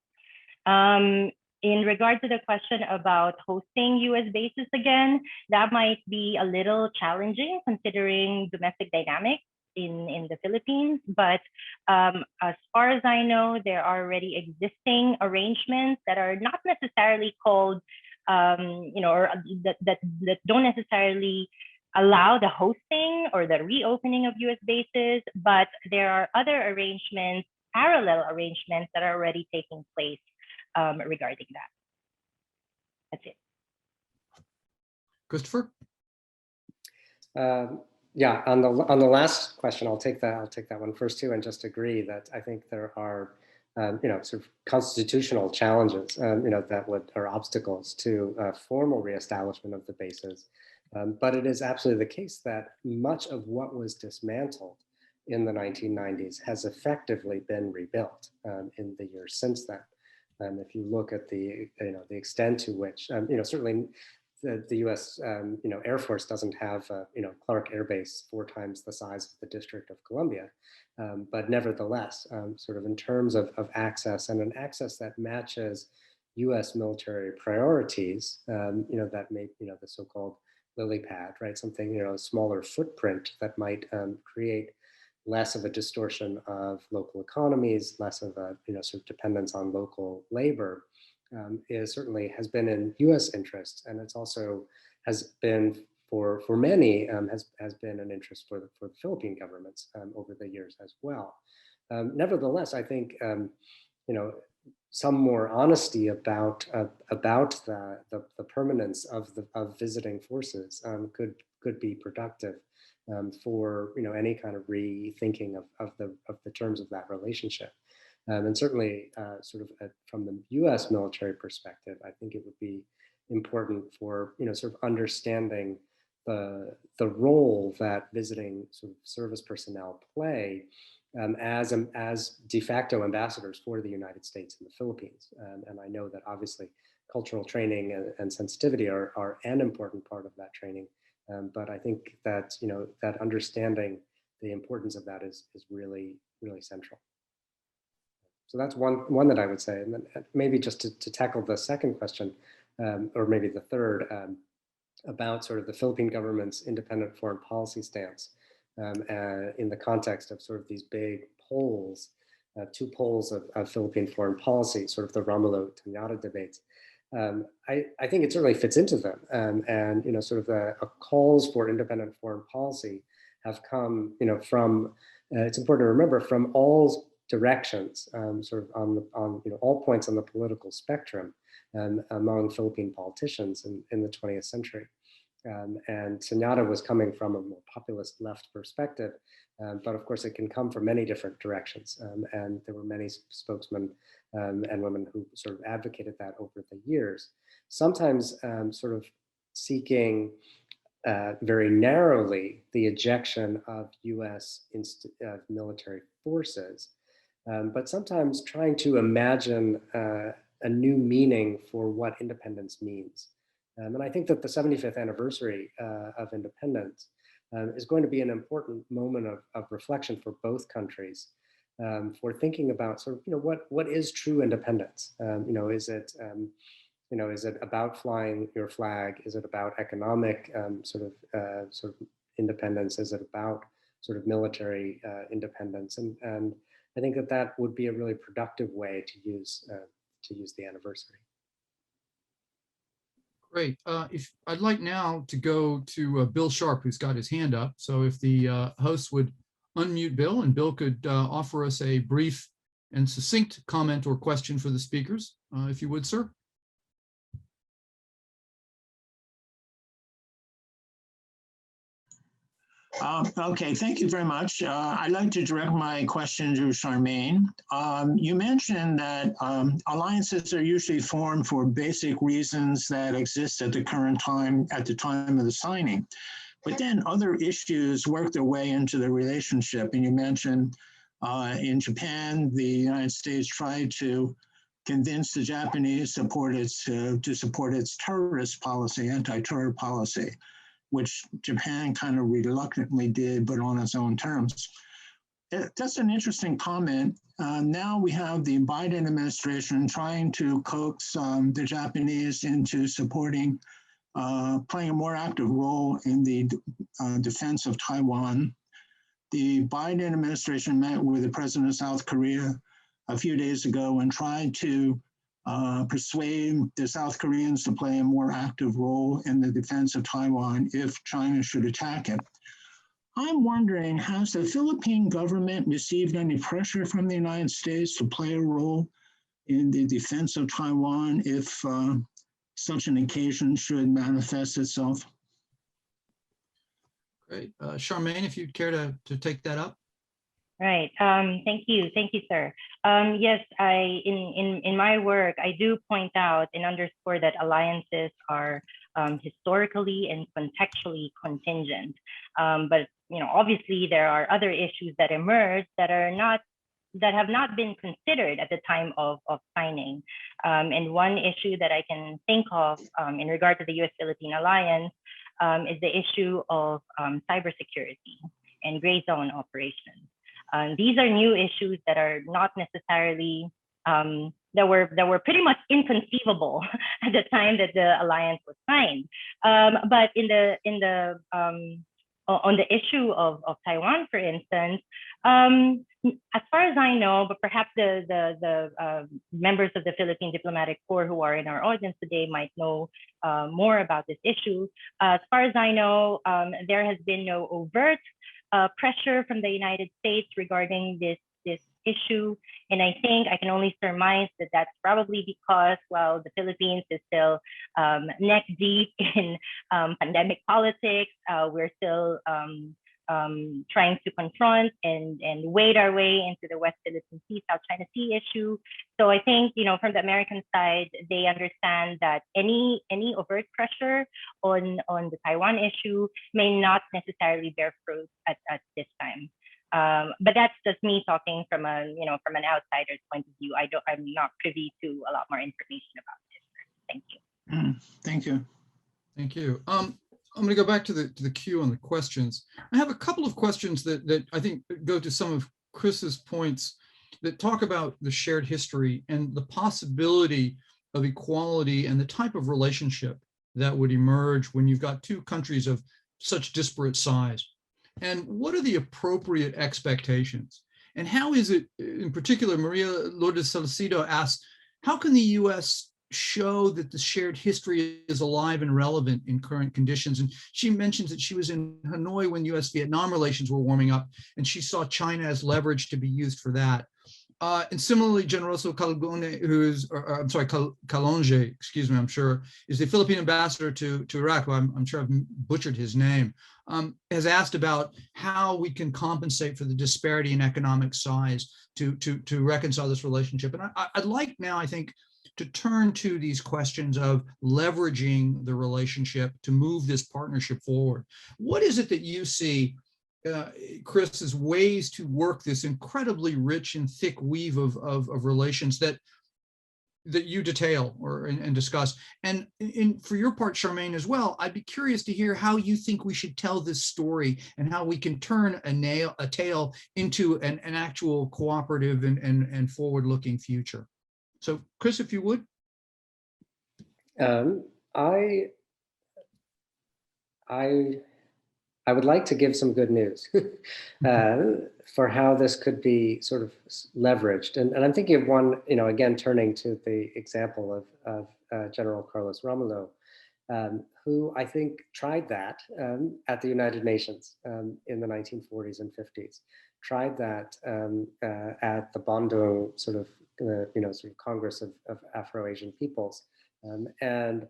In regard to the question about hosting US bases again, that might be a little challenging considering domestic dynamics in the Philippines. But as far as I know, there are already existing arrangements that are not necessarily called, or that don't necessarily allow the hosting or the reopening of US bases, but there are other arrangements, parallel arrangements that are already taking place regarding that. That's it.
Christopher?
Yeah, on the last question, I'll take that one first too, and just agree that I think there are sort of constitutional challenges or obstacles to formal reestablishment of the bases. But it is absolutely the case that much of what was dismantled in the 1990s has effectively been rebuilt in the years since then. If you look at the extent to which certainly the U.S. Air Force doesn't have Clark Air Base 4 times the size of the District of Columbia, but nevertheless, sort of in terms of access, and an access that matches U.S. military priorities, that make the so-called lily pad, right? Something a smaller footprint that might create less of a distortion of local economies, less of a sort of dependence on local labor, certainly has been in U.S. interest, and it's also has been for many has been an interest for the Philippine governments over the years as well. Nevertheless, I think some more honesty about the permanence of visiting forces could be productive for any kind of rethinking of the terms of that relationship. And certainly from the US military perspective, I think it would be important for sort of understanding the role that visiting sort of service personnel play as de facto ambassadors for the United States in the Philippines. And I know that obviously cultural training and sensitivity are an important part of that training. But I think that that understanding the importance of that is really, really central. So that's one that I would say. And then maybe just to tackle the second question, or maybe the third, about sort of the Philippine government's independent foreign policy stance in the context of sort of these big poles, 2 poles of Philippine foreign policy, sort of the Romulo-Tanada debates. I think it certainly fits into them, and sort of the calls for independent foreign policy have come, from it's important to remember, from all directions, sort of on all points on the political spectrum, among Philippine politicians in the 20th century. And Tanada was coming from a more populist left perspective, but of course it can come from many different directions. And there were many spokesmen and women who sort of advocated that over the years, sometimes sort of seeking very narrowly the ejection of US military forces, but sometimes trying to imagine a new meaning for what independence means. And I think that the 75th anniversary of independence is going to be an important moment of reflection for both countries, for thinking about sort of, what is true independence? Is it about flying your flag? Is it about economic sort of independence? Is it about sort of military independence? And I think that would be a really productive way to use the anniversary.
Great. If I'd like now to go to Bill Sharp, who's got his hand up. So if the host would unmute Bill, and Bill could offer us a brief and succinct comment or question for the speakers, if you would, sir.
Okay, thank you very much. I'd like to direct my question to Charmaine. You mentioned that alliances are usually formed for basic reasons that exist at the current time, at the time of the signing. But then other issues work their way into the relationship. And you mentioned in Japan, the United States tried to convince the Japanese to support its terrorist policy, anti-terror policy, which Japan kind of reluctantly did, but on its own terms. That's an interesting comment. Now we have the Biden administration trying to coax the Japanese into supporting, playing a more active role in the defense of Taiwan. The Biden administration met with the president of South Korea a few days ago and tried to persuade the South Koreans to play a more active role in the defense of Taiwan if China should attack it. I'm wondering, has the Philippine government received any pressure from the United States to play a role in the defense of Taiwan if such an occasion should manifest itself?
Great. Charmaine, if you'd care to take that up.
Right. Thank you, sir. Yes, in my work, I do point out and underscore that alliances are historically and contextually contingent. But obviously, there are other issues that emerge that have not been considered at the time of signing. And one issue that I can think of in regard to the U.S.-Philippine alliance is the issue of cybersecurity and gray zone operations. These are new issues that are not necessarily that were pretty much inconceivable at the time that the alliance was signed. But on the issue of Taiwan, for instance, as far as I know, but perhaps the members of the Philippine Diplomatic Corps who are in our audience today might know more about this issue. As far as I know, there has been no overt pressure from the United States regarding this issue. And I think I can only surmise that that's probably because, well, the Philippines is still neck deep in pandemic politics. We're still trying to confront and wade our way into the West Philippine Sea, South China Sea issue. So I think, from the American side, they understand that any overt pressure on the Taiwan issue may not necessarily bear fruit at this time. But that's just me talking from an outsider's point of view. I'm not privy to a lot more information about this. Thank you.
Thank you.
Thank you. I'm going to go back to the queue on the questions. I have a couple of questions that I think go to some of Chris's points that talk about the shared history and the possibility of equality and the type of relationship that would emerge when you've got two countries of such disparate size. And what are the appropriate expectations? And how is it, in particular, Maria Lourdes Salcido asks, how can the U.S. show that the shared history is alive and relevant in current conditions? And she mentions that she was in Hanoi when U.S.-Vietnam relations were warming up, and she saw China as leverage to be used for that. And similarly, Generoso Calonge, Calonge, excuse me, I'm sure, is the Philippine ambassador to Iraq, who I'm sure I've butchered his name, has asked about how we can compensate for the disparity in economic size to reconcile this relationship. And I'd like now, I think, to turn to these questions of leveraging the relationship to move this partnership forward. What is it that you see, Chris, as ways to work this incredibly rich and thick weave of relations that that you detail and discuss. And for your part, Charmaine, as well, I'd be curious to hear how you think we should tell this story and how we can turn a tale into an actual cooperative and forward-looking future. So, Chris, if you would.
I would like to give some good news for how this could be sort of leveraged. And I'm thinking of one, again, turning to the example of General Carlos Romulo, who I think tried that at the United Nations in the 1940s and 50s, tried that at the Bandung sort of Congress of Afro-Asian peoples. And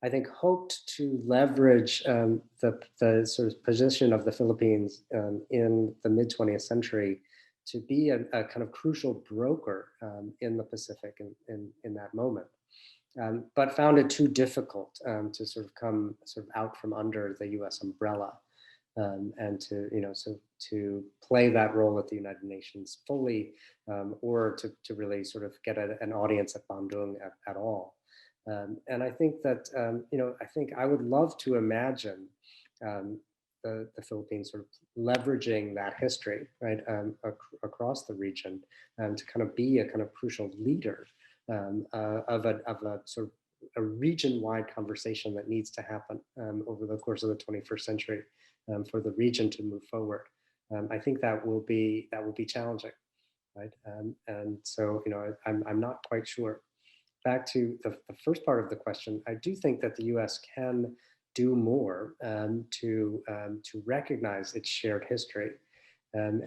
I think hoped to leverage the sort of position of the Philippines in the mid-20th century to be a kind of crucial broker in the Pacific in that moment. But found it too difficult to sort of come out from under the US umbrella and to play that role at the United Nations fully, or to really sort of get an audience at Bandung at all. And I think that, I think I would love to imagine the Philippines sort of leveraging that history, right, across the region, to kind of be a kind of crucial leader of a sort of a region-wide conversation that needs to happen over the course of the 21st century for the region to move forward. I think that will be challenging, right? And so, I'm not quite sure. Back to the first part of the question, I do think that the U.S. can do more to recognize its shared history, and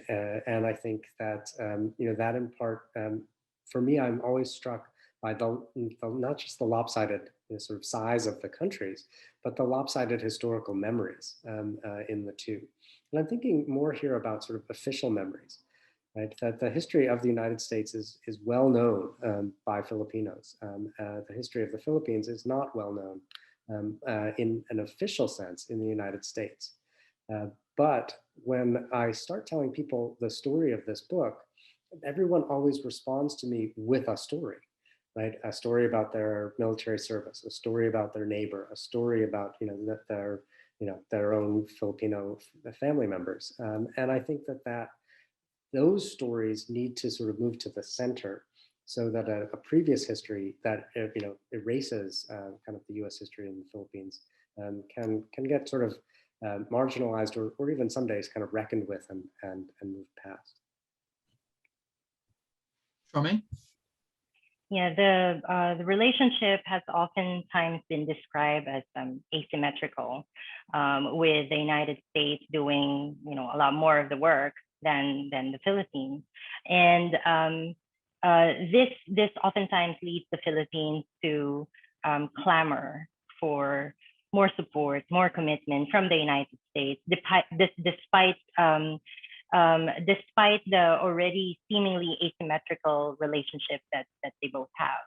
I think that that in part, for me, I'm always struck by the not just the lopsided sort of size of the countries, but the lopsided historical memories in the two. And I'm thinking more here about sort of official memories. Right, that the history of the United States is well known by Filipinos. The history of the Philippines is not well known in an official sense in the United States. But when I start telling people the story of this book, everyone always responds to me with a story, right? A story about their military service, a story about their neighbor, a story about their own Filipino family members, and I think that those stories need to sort of move to the center, so that a previous history that erases kind of the U.S. history in the Philippines can get sort of marginalized, or even some days kind of reckoned with and moved past.
Charmaine?
Yeah, the relationship has oftentimes been described as asymmetrical, with the United States doing a lot more of the work than the Philippines, and this oftentimes leads the Philippines to clamor for more support, more commitment from the United States, despite the already seemingly asymmetrical relationship that they both have.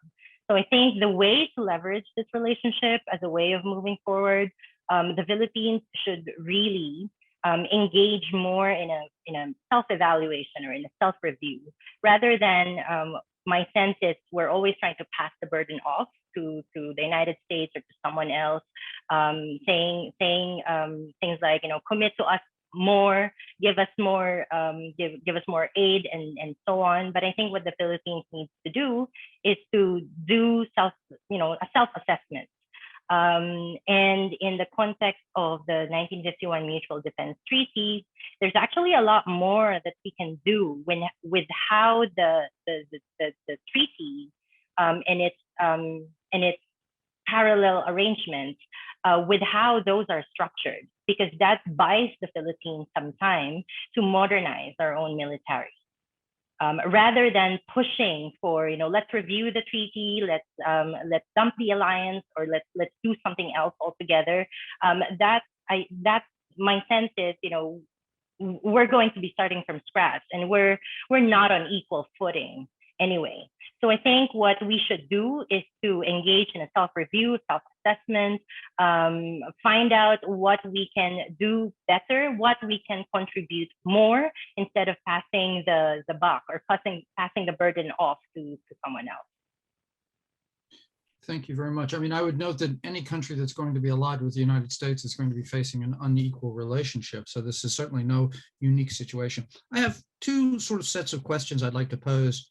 So I think the way to leverage this relationship as a way of moving forward, the Philippines should really engage more in a self-evaluation or in a self-review, rather than my sense is we're always trying to pass the burden off to the United States or to someone else, saying things like, commit to us more, give us more, give us more aid, and so on. But I think what the Philippines needs to do is to do a self-assessment. And in the context of the 1951 Mutual Defense Treaty, there's actually a lot more that we can do with how the treaty and its parallel arrangements, with how those are structured, because that buys the Philippines some time to modernize our own military. Rather than pushing for, let's review the treaty, let's dump the alliance, or let's do something else altogether. That's my sense is, we're going to be starting from scratch, and we're not on equal footing anyway. So I think what we should do is to engage in a self-review, self-assessment, find out what we can do better, what we can contribute more, instead of passing the buck or passing the burden off to someone else.
Thank you very much. I mean, I would note that any country that's going to be allied with the United States is going to be facing an unequal relationship. So this is certainly no unique situation. I have two sort of sets of questions I'd like to pose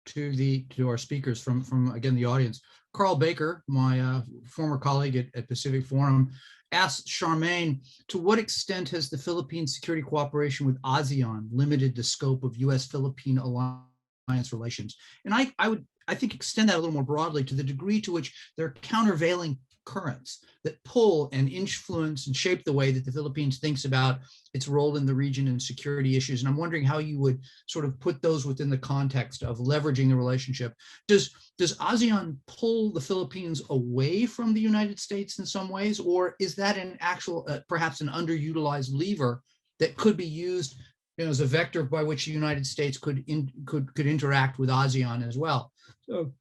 to our speakers from again, the audience. Carl Baker, my former colleague at Pacific Forum, asked Charmaine, to what extent has the Philippine security cooperation with ASEAN limited the scope of US-Philippine alliance relations? And I think extend that a little more broadly to the degree to which there are countervailing currents that pull and influence and shape the way that the Philippines thinks about its role in the region and security issues. And I'm wondering how you would sort of put those within the context of leveraging the relationship. Does ASEAN pull the Philippines away from the United States in some ways, or is that an actual, perhaps an underutilized lever that could be used, you know, as a vector by which the United States could interact with ASEAN as well? So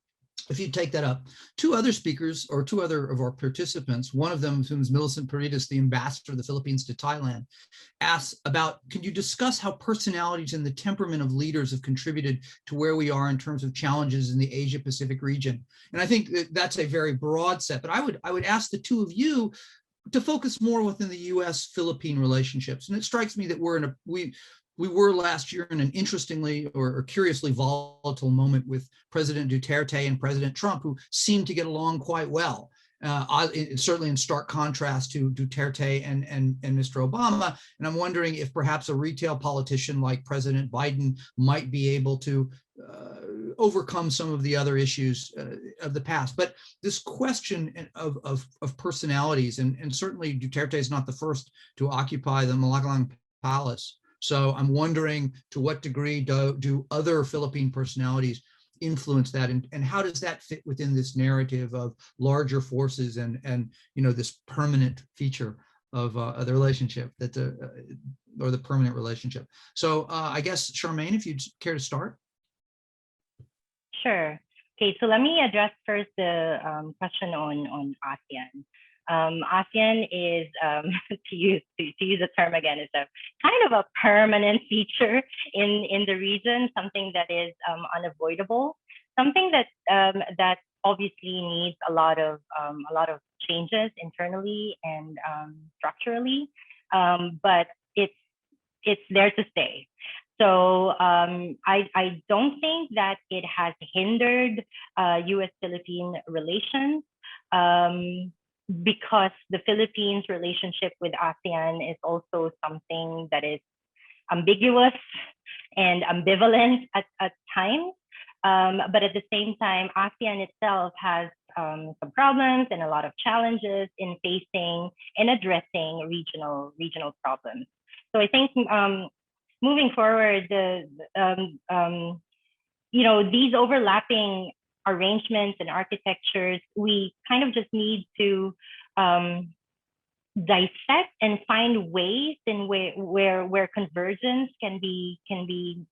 if you take that up, two other speakers, or two other of our participants, one of them, whom is Millicent Paredes, the ambassador of the Philippines to Thailand, asks about, can you discuss how personalities and the temperament of leaders have contributed to where we are in terms of challenges in the Asia-Pacific region? And I think that's a very broad set, but I would ask the two of you to focus more within the US-Philippine relationships. And it strikes me that we were last year in an interestingly or curiously volatile moment with President Duterte and President Trump, who seemed to get along quite well. Certainly in stark contrast to Duterte and Mr. Obama. And I'm wondering if perhaps a retail politician like President Biden might be able to overcome some of the other issues of the past. But this question of personalities, and certainly Duterte is not the first to occupy the Malacanang Palace. So I'm wondering, to what degree do other Philippine personalities influence that, and how does that fit within this narrative of larger forces and you know, this permanent feature of the relationship, that or the permanent relationship? So I guess, Charmaine, if you'd care to start.
Sure. Okay, so let me address first the question on ASEAN. ASEAN is, to use the term again, is a kind of a permanent feature in the region, something that is unavoidable, something that that obviously needs a lot of changes internally and structurally, but it's there to stay. So I don't think that it has hindered U.S.-Philippine relations. Because the Philippines' relationship with ASEAN is also something that is ambiguous and ambivalent at times. But at the same time, ASEAN itself has some problems and a lot of challenges in facing and addressing regional problems. So I think moving forward, you know, these overlapping arrangements and architectures, we kind of just need to dissect and find ways in where convergence can be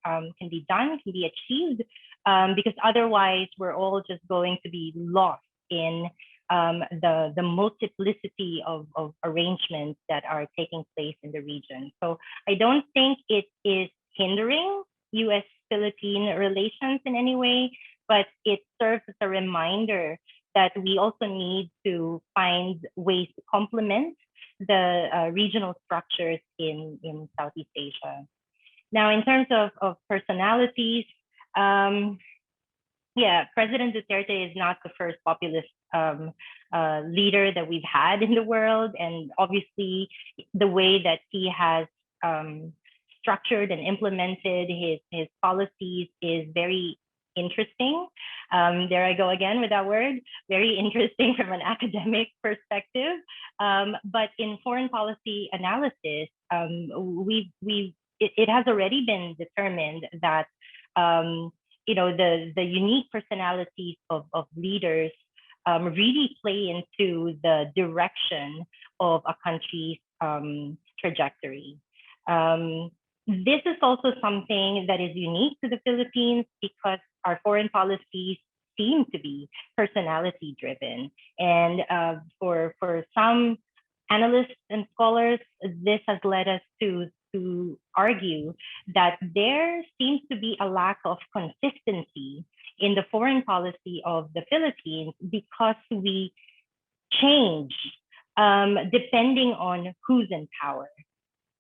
achieved, because otherwise we're all just going to be lost in the multiplicity of arrangements that are taking place in the region. So I don't think it is hindering U.S.-Philippine relations in any way, but it serves as a reminder that we also need to find ways to complement the regional structures in Southeast Asia. Now, in terms of personalities, yeah, President Duterte is not the first populist leader that we've had in the world. And obviously, the way that he has structured and implemented his policies is very interesting. There I go again with that word, very interesting from an academic perspective. But in foreign policy analysis, it has already been determined that you know, the unique personalities of leaders really play into the direction of a country's trajectory. This is also something that is unique to the Philippines because our foreign policies seem to be personality driven. And for some analysts and scholars, this has led us to argue that there seems to be a lack of consistency in the foreign policy of the Philippines because we change depending on who's in power.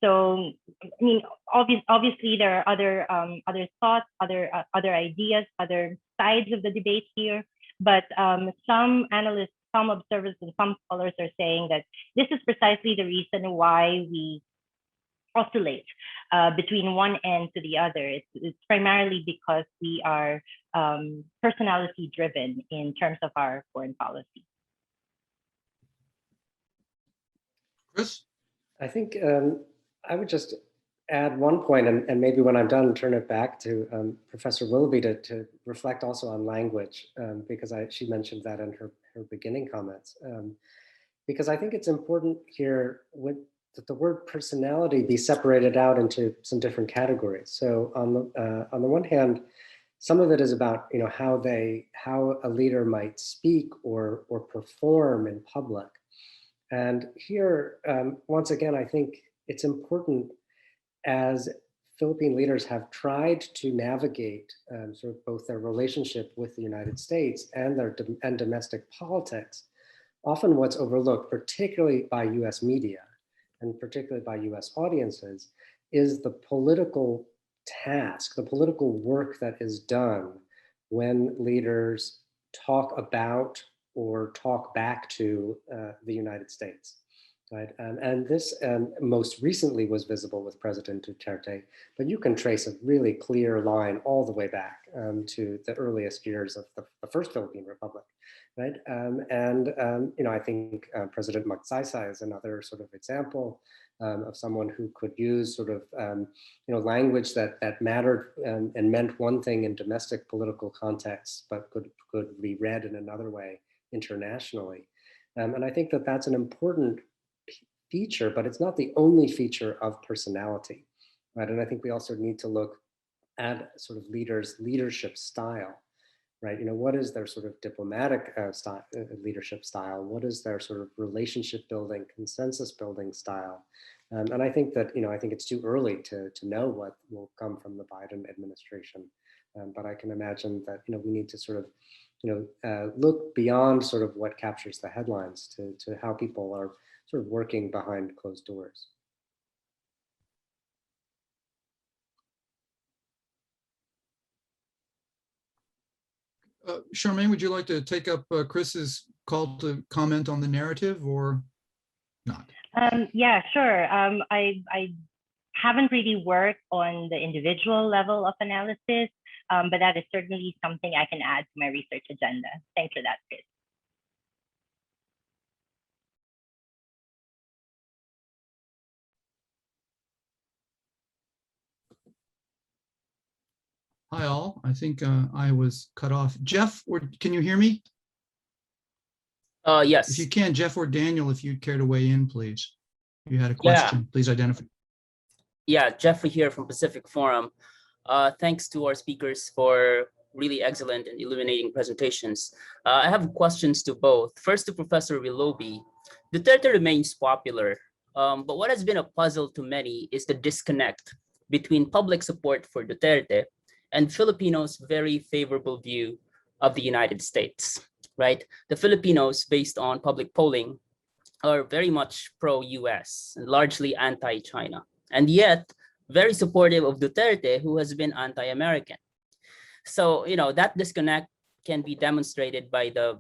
So, I mean, obviously there are other thoughts, other ideas, other sides of the debate here. But some analysts, some observers, and some scholars are saying that this is precisely the reason why we oscillate between one end to the other. It's primarily because we are personality driven in terms of our foreign policy.
Chris?
I think I would just add one point, and maybe when I'm done, turn it back to Professor Willoughby to reflect also on language, because she mentioned that in her beginning comments. Because I think it's important here that the word personality be separated out into some different categories. So on the one hand, some of it is about how a leader might speak or perform in public. And here, once again, I think it's important, as Philippine leaders have tried to navigate sort of both their relationship with the United States and and domestic politics. Often what's overlooked, particularly by US media and particularly by US audiences, is the political task, the political work that is done when leaders talk about or talk back to the United States. Right? And this most recently was visible with President Duterte, but you can trace a really clear line all the way back to the earliest years of the first Philippine Republic, right? I think President Magsaysay is another sort of example of someone who could use sort of language that mattered and meant one thing in domestic political contexts, but could be read in another way internationally. And I think that that's an important feature, but it's not the only feature of personality, right? And I think we also need to look at sort of leadership style, right? What is their sort of diplomatic leadership style? What is their sort of relationship building, consensus building style? And I think that, I think it's too early to know what will come from the Biden administration. But I can imagine that, we need to sort of, look beyond sort of what captures the headlines to how people are sort of working behind closed doors.
Charmaine, would you like to take up Chris's call to comment on the narrative or not?
Yeah, sure. I haven't really worked on the individual level of analysis, but that is certainly something I can add to my research agenda. Thanks for that, Chris.
Hi all, I think I was cut off. Jeff, or can you hear me?
Yes.
If you can, Jeff or Daniel, if you'd care to weigh in, please. If you had a question, please identify.
Yeah, Jeffrey here from Pacific Forum. Thanks to our speakers for really excellent and illuminating presentations. I have questions to both. First to Professor Willoughby. Duterte remains popular, but what has been a puzzle to many is the disconnect between public support for Duterte and Filipinos' very favorable view of the United States, right? The Filipinos, based on public polling, are very much pro-US and largely anti-China, and yet very supportive of Duterte, who has been anti-American. So, that disconnect can be demonstrated by the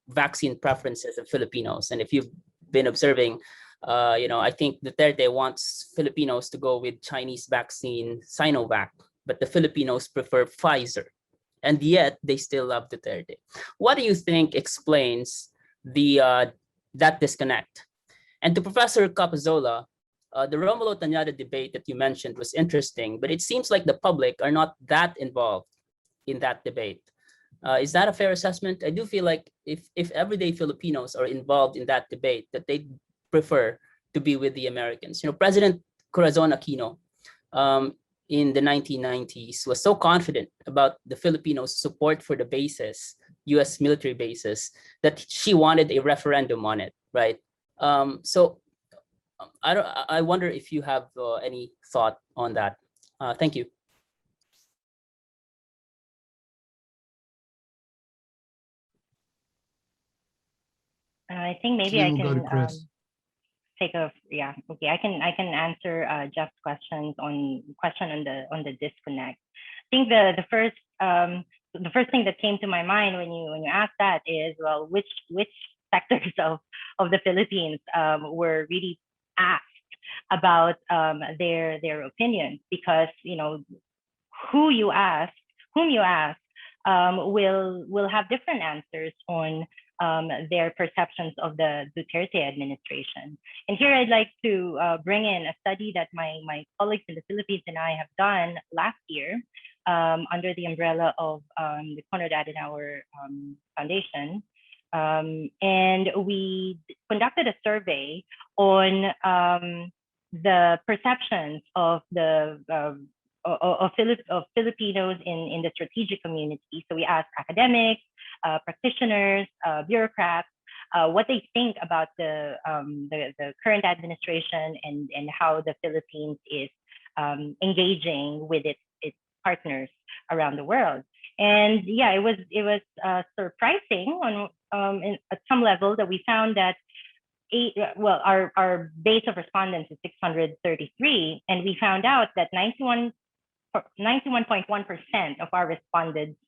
vaccine preferences of Filipinos. And if you've been observing, I think Duterte wants Filipinos to go with Chinese vaccine Sinovac, but the Filipinos prefer Pfizer, and yet they still love Duterte. What do you think explains that disconnect? And to Professor Capozzola, the Romulo Tañada debate that you mentioned was interesting, but it seems like the public are not that involved in that debate. Is that a fair assessment? I do feel like if everyday Filipinos are involved in that debate, that they prefer to be with the Americans. President Corazon Aquino in the 1990s was so confident about the Filipinos' support for the bases, US military bases, that she wanted a referendum on it, right? So I wonder if you have any thought on that. Thank you.
I think maybe
So
I
then we'll go to
can
Chris.
take a yeah. Okay, I can answer Jeff's question on the disconnect. I think the first thing that came to my mind when you asked that is, well, which sectors of the Philippines were really asked about their opinions, because whom you ask will have different answers on their perceptions of the Duterte administration. And here I'd like to bring in a study that my colleagues in the Philippines and I have done last year under the umbrella of the Konrad Adenauer Foundation. And we conducted a survey on the perceptions of Filipinos in the strategic community. So we asked academics, practitioners, bureaucrats, what they think about the current administration and how the Philippines is engaging with its partners around the world. And yeah, it was surprising at some level that we found that our base of respondents is 633, and we found out that 91.1% of our respondents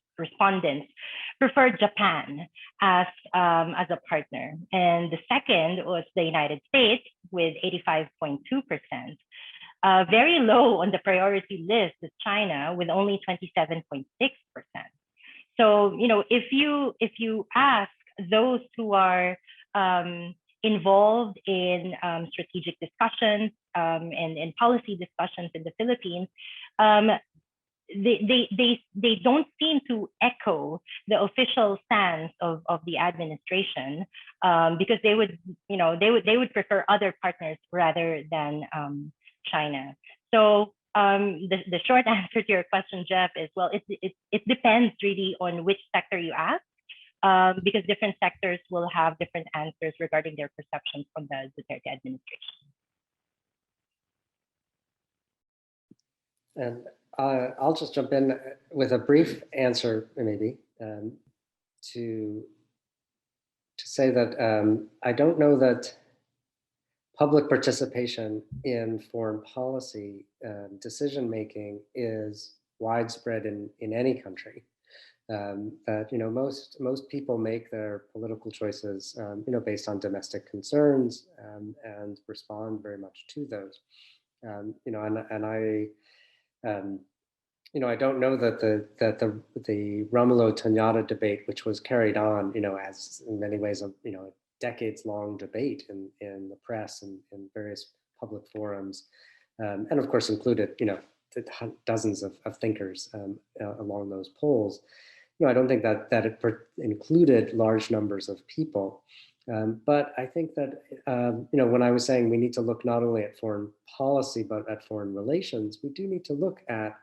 preferred Japan as a partner, and the second was the United States with 85.2%. Very low on the priority list is China with only 27.6%. So if you ask those who are involved in strategic discussions and policy discussions in the Philippines, they don't seem to echo the official stance of the administration, because they would prefer other partners rather than China. So the short answer to your question, Jeff, is, well, it depends really on which sector you ask. Because different sectors will have different answers regarding their perceptions from the Duterte administration.
And I'll just jump in with a brief answer, maybe, to say that I don't know that public participation in foreign policy decision-making is widespread in any country. That most people make their political choices based on domestic concerns and respond very much to those. And I don't know that the Romulo-Tonjada debate, which was carried on as in many ways a decades-long debate in the press and in various public forums, and of course included dozens of thinkers along those polls. I don't think that it included large numbers of people, but I think that when I was saying we need to look not only at foreign policy but at foreign relations, we do need to look at,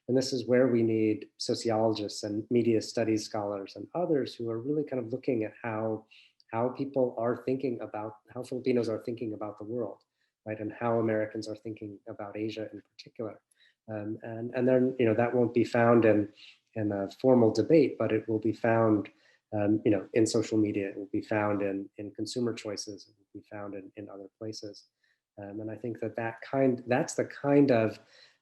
and this is where we need sociologists and media studies scholars and others who are really kind of looking at how people are thinking about, how Filipinos are thinking about the world, right, and how Americans are thinking about Asia in particular, and then that won't be found in a formal debate, but it will be found, in social media. It will be found in consumer choices. It will be found in other places, and I think that's the kind of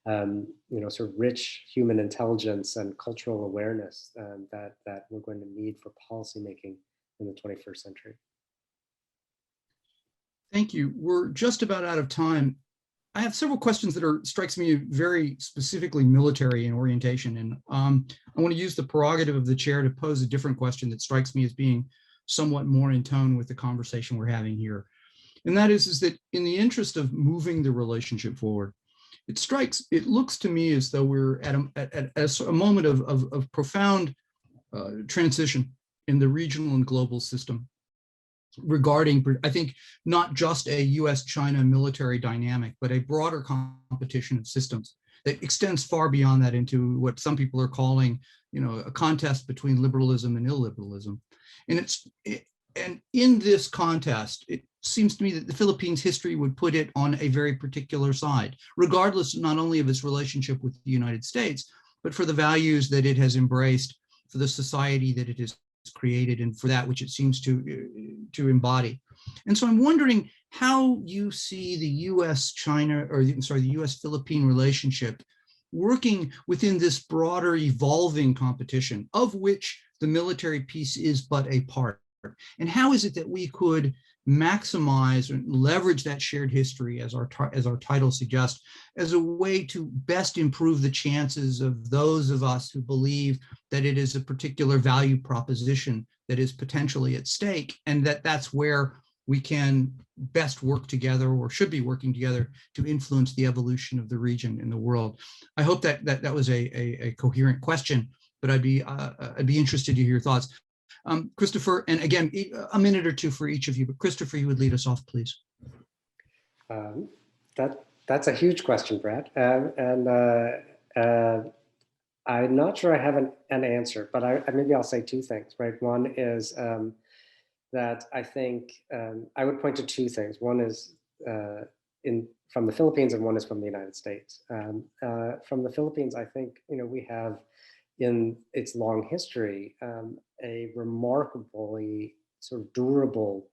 sort of rich human intelligence and cultural awareness that we're going to need for policymaking in the 21st century.
Thank you. We're just about out of time. I have several questions that strikes me very specifically military in orientation, and I want to use the prerogative of the chair to pose a different question that strikes me as being somewhat more in tone with the conversation we're having here. And that is that in the interest of moving the relationship forward, it looks to me as though we're at a moment of profound transition in the regional and global system regarding, I think, not just a US-China military dynamic, but a broader competition of systems that extends far beyond that into what some people are calling, a contest between liberalism and illiberalism. And in this contest, it seems to me that the Philippines' history would put it on a very particular side, regardless not only of its relationship with the United States, but for the values that it has embraced, for the society that it has created, and for that which it seems to embody. And so I'm wondering how you see the U.S.-China, or sorry, the U.S.-Philippine relationship working within this broader evolving competition, of which the military piece is but a part. And how is it that we could maximize and leverage that shared history, as our title suggests, as a way to best improve the chances of those of us who believe that it is a particular value proposition that is potentially at stake, and that's where we can best work together, or should be working together, to influence the evolution of the region and the world. I hope that was a coherent question, but I'd be interested to hear your thoughts. Christopher, and again, a minute or two for each of you, but Christopher, you would lead us off, please.
That's a huge question, Brad. I'm not sure I have an answer, but maybe I'll say two things, right? One is that I think I would point to two things. One is from the Philippines, and one is from the United States. From the Philippines, I think we have, in its long history, a remarkably sort of durable,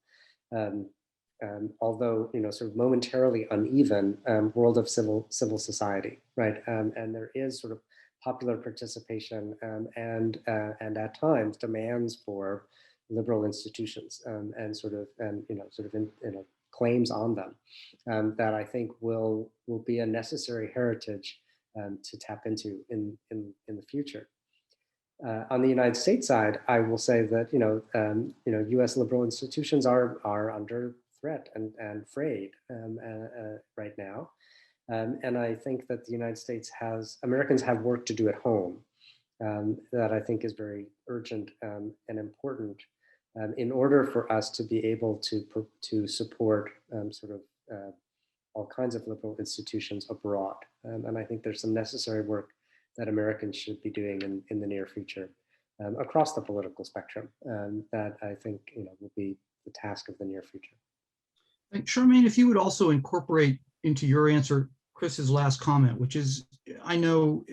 although sort of momentarily uneven, world of civil society, right? And there is sort of popular participation and at times demands for liberal institutions, and sort of claims on them, that I think will be a necessary heritage to tap into in the future. On the United States side, I will say that U.S. liberal institutions are under threat and frayed right now, and I think that the United States Americans have work to do at home that I think is very urgent and important, in order for us to be able to support all kinds of liberal institutions abroad. And I think there's some necessary work that Americans should be doing in the near future, across the political spectrum, that I think will be the task of the near future.
And Charmaine, if you would also incorporate into your answer Chris's last comment, which is, I know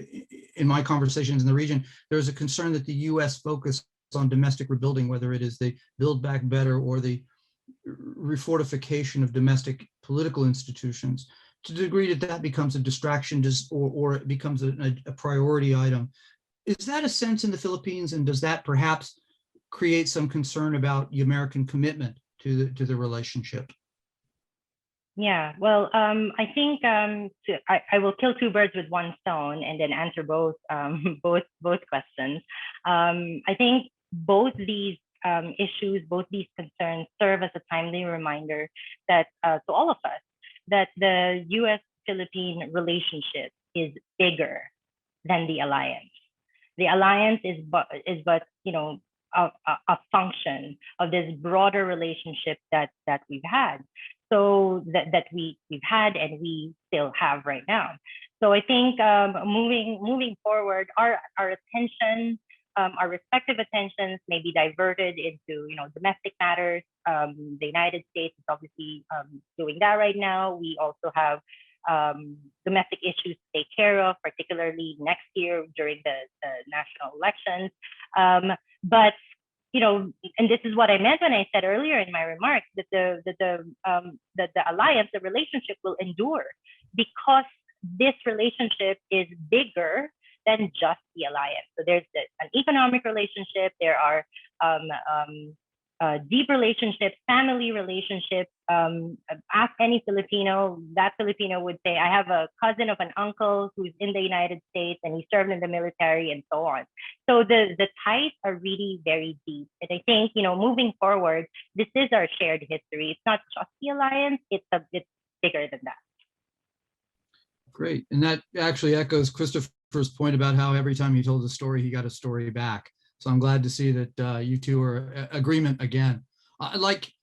in my conversations in the region, there's a concern that the U.S. focus on domestic rebuilding, whether it is the Build Back Better or the refortification of domestic political institutions, to the degree that becomes a distraction, or it becomes a priority item. Is that a sense in the Philippines, and does that perhaps create some concern about the American commitment to the relationship?
Yeah, well, I think I will kill two birds with one stone and then answer both questions. I think both these issues, both these concerns, serve as a timely reminder that to all of us, that the U.S.-Philippine relationship is bigger than the alliance. The alliance is but a function of this broader relationship that we've had. So that we've had and we still have right now. So I think moving forward, our attention, our respective attentions may be diverted into domestic matters. The United States is obviously doing that right now. We also have domestic issues to take care of, particularly next year during the national elections. But and this is what I meant when I said earlier in my remarks that the alliance, the relationship, will endure because this relationship is bigger than just the alliance. So there's an economic relationship. There are deep relationships, family relationships. Ask any Filipino, that Filipino would say, I have a cousin of an uncle who's in the United States and he served in the military and so on. So the ties are really very deep. And I think, moving forward, this is our shared history. It's not just the alliance, it's bigger than that.
Great. And that actually echoes Christopher's point about how every time he told a story, he got a story back. So I'm glad to see that you two are in agreement again. I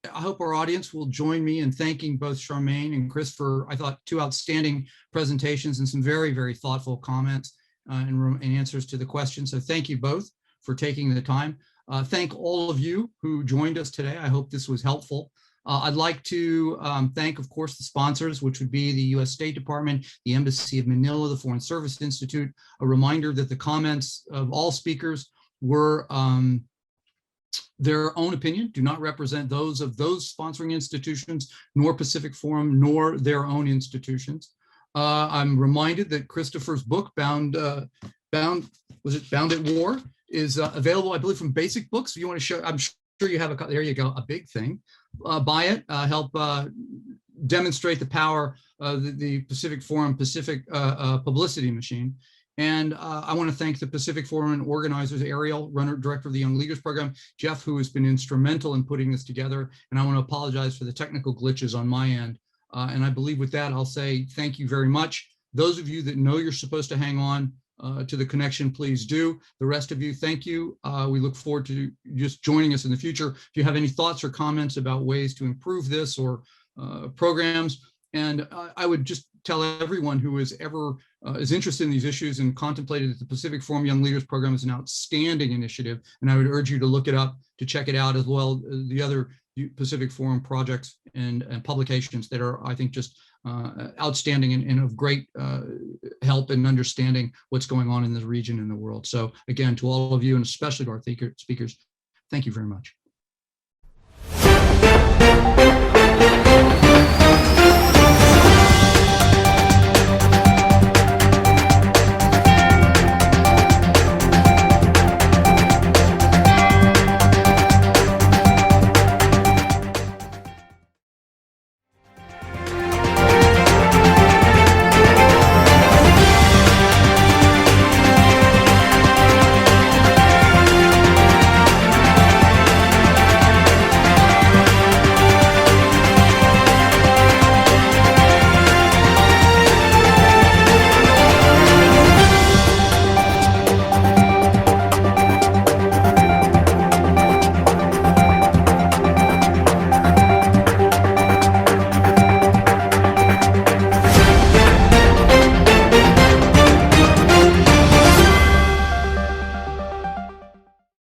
hope our audience will join me in thanking both Charmaine and Chris for, I thought, two outstanding presentations and some very, very thoughtful comments and answers to the questions. So thank you both for taking the time. Thank all of you who joined us today. I hope this was helpful. I'd like to thank, of course, the sponsors, which would be the U.S. State Department, the Embassy of Manila, the Foreign Service Institute. A reminder that the comments of all speakers were their own opinion, do not represent those of those sponsoring institutions, nor Pacific Forum, nor their own institutions. I'm reminded that Christopher's book, Bound at War, is available, I believe, from Basic Books. If you want to show, I'm sure you have there you go, a big thing. Buy it, help demonstrate the power of the Pacific Forum, Pacific publicity machine. And I want to thank the Pacific Forum and organizers, Ariel, director of the Young Leaders Program, Jeff, who has been instrumental in putting this together. And I want to apologize for the technical glitches on my end. And I believe with that, I'll say thank you very much. Those of you that know you're supposed to hang on to the connection, please do. The rest of you, thank you. We look forward to just joining us in the future. If you have any thoughts or comments about ways to improve this or programs, and I would just tell everyone who is ever is interested in these issues and contemplated that the Pacific Forum Young Leaders Program is an outstanding initiative, and I would urge you to look it up, to check it out, as well as the other Pacific Forum projects and publications that are, I think, just outstanding and of great help in understanding what's going on in the region and the world. So again, to all of you, and especially to our speakers, thank you very much.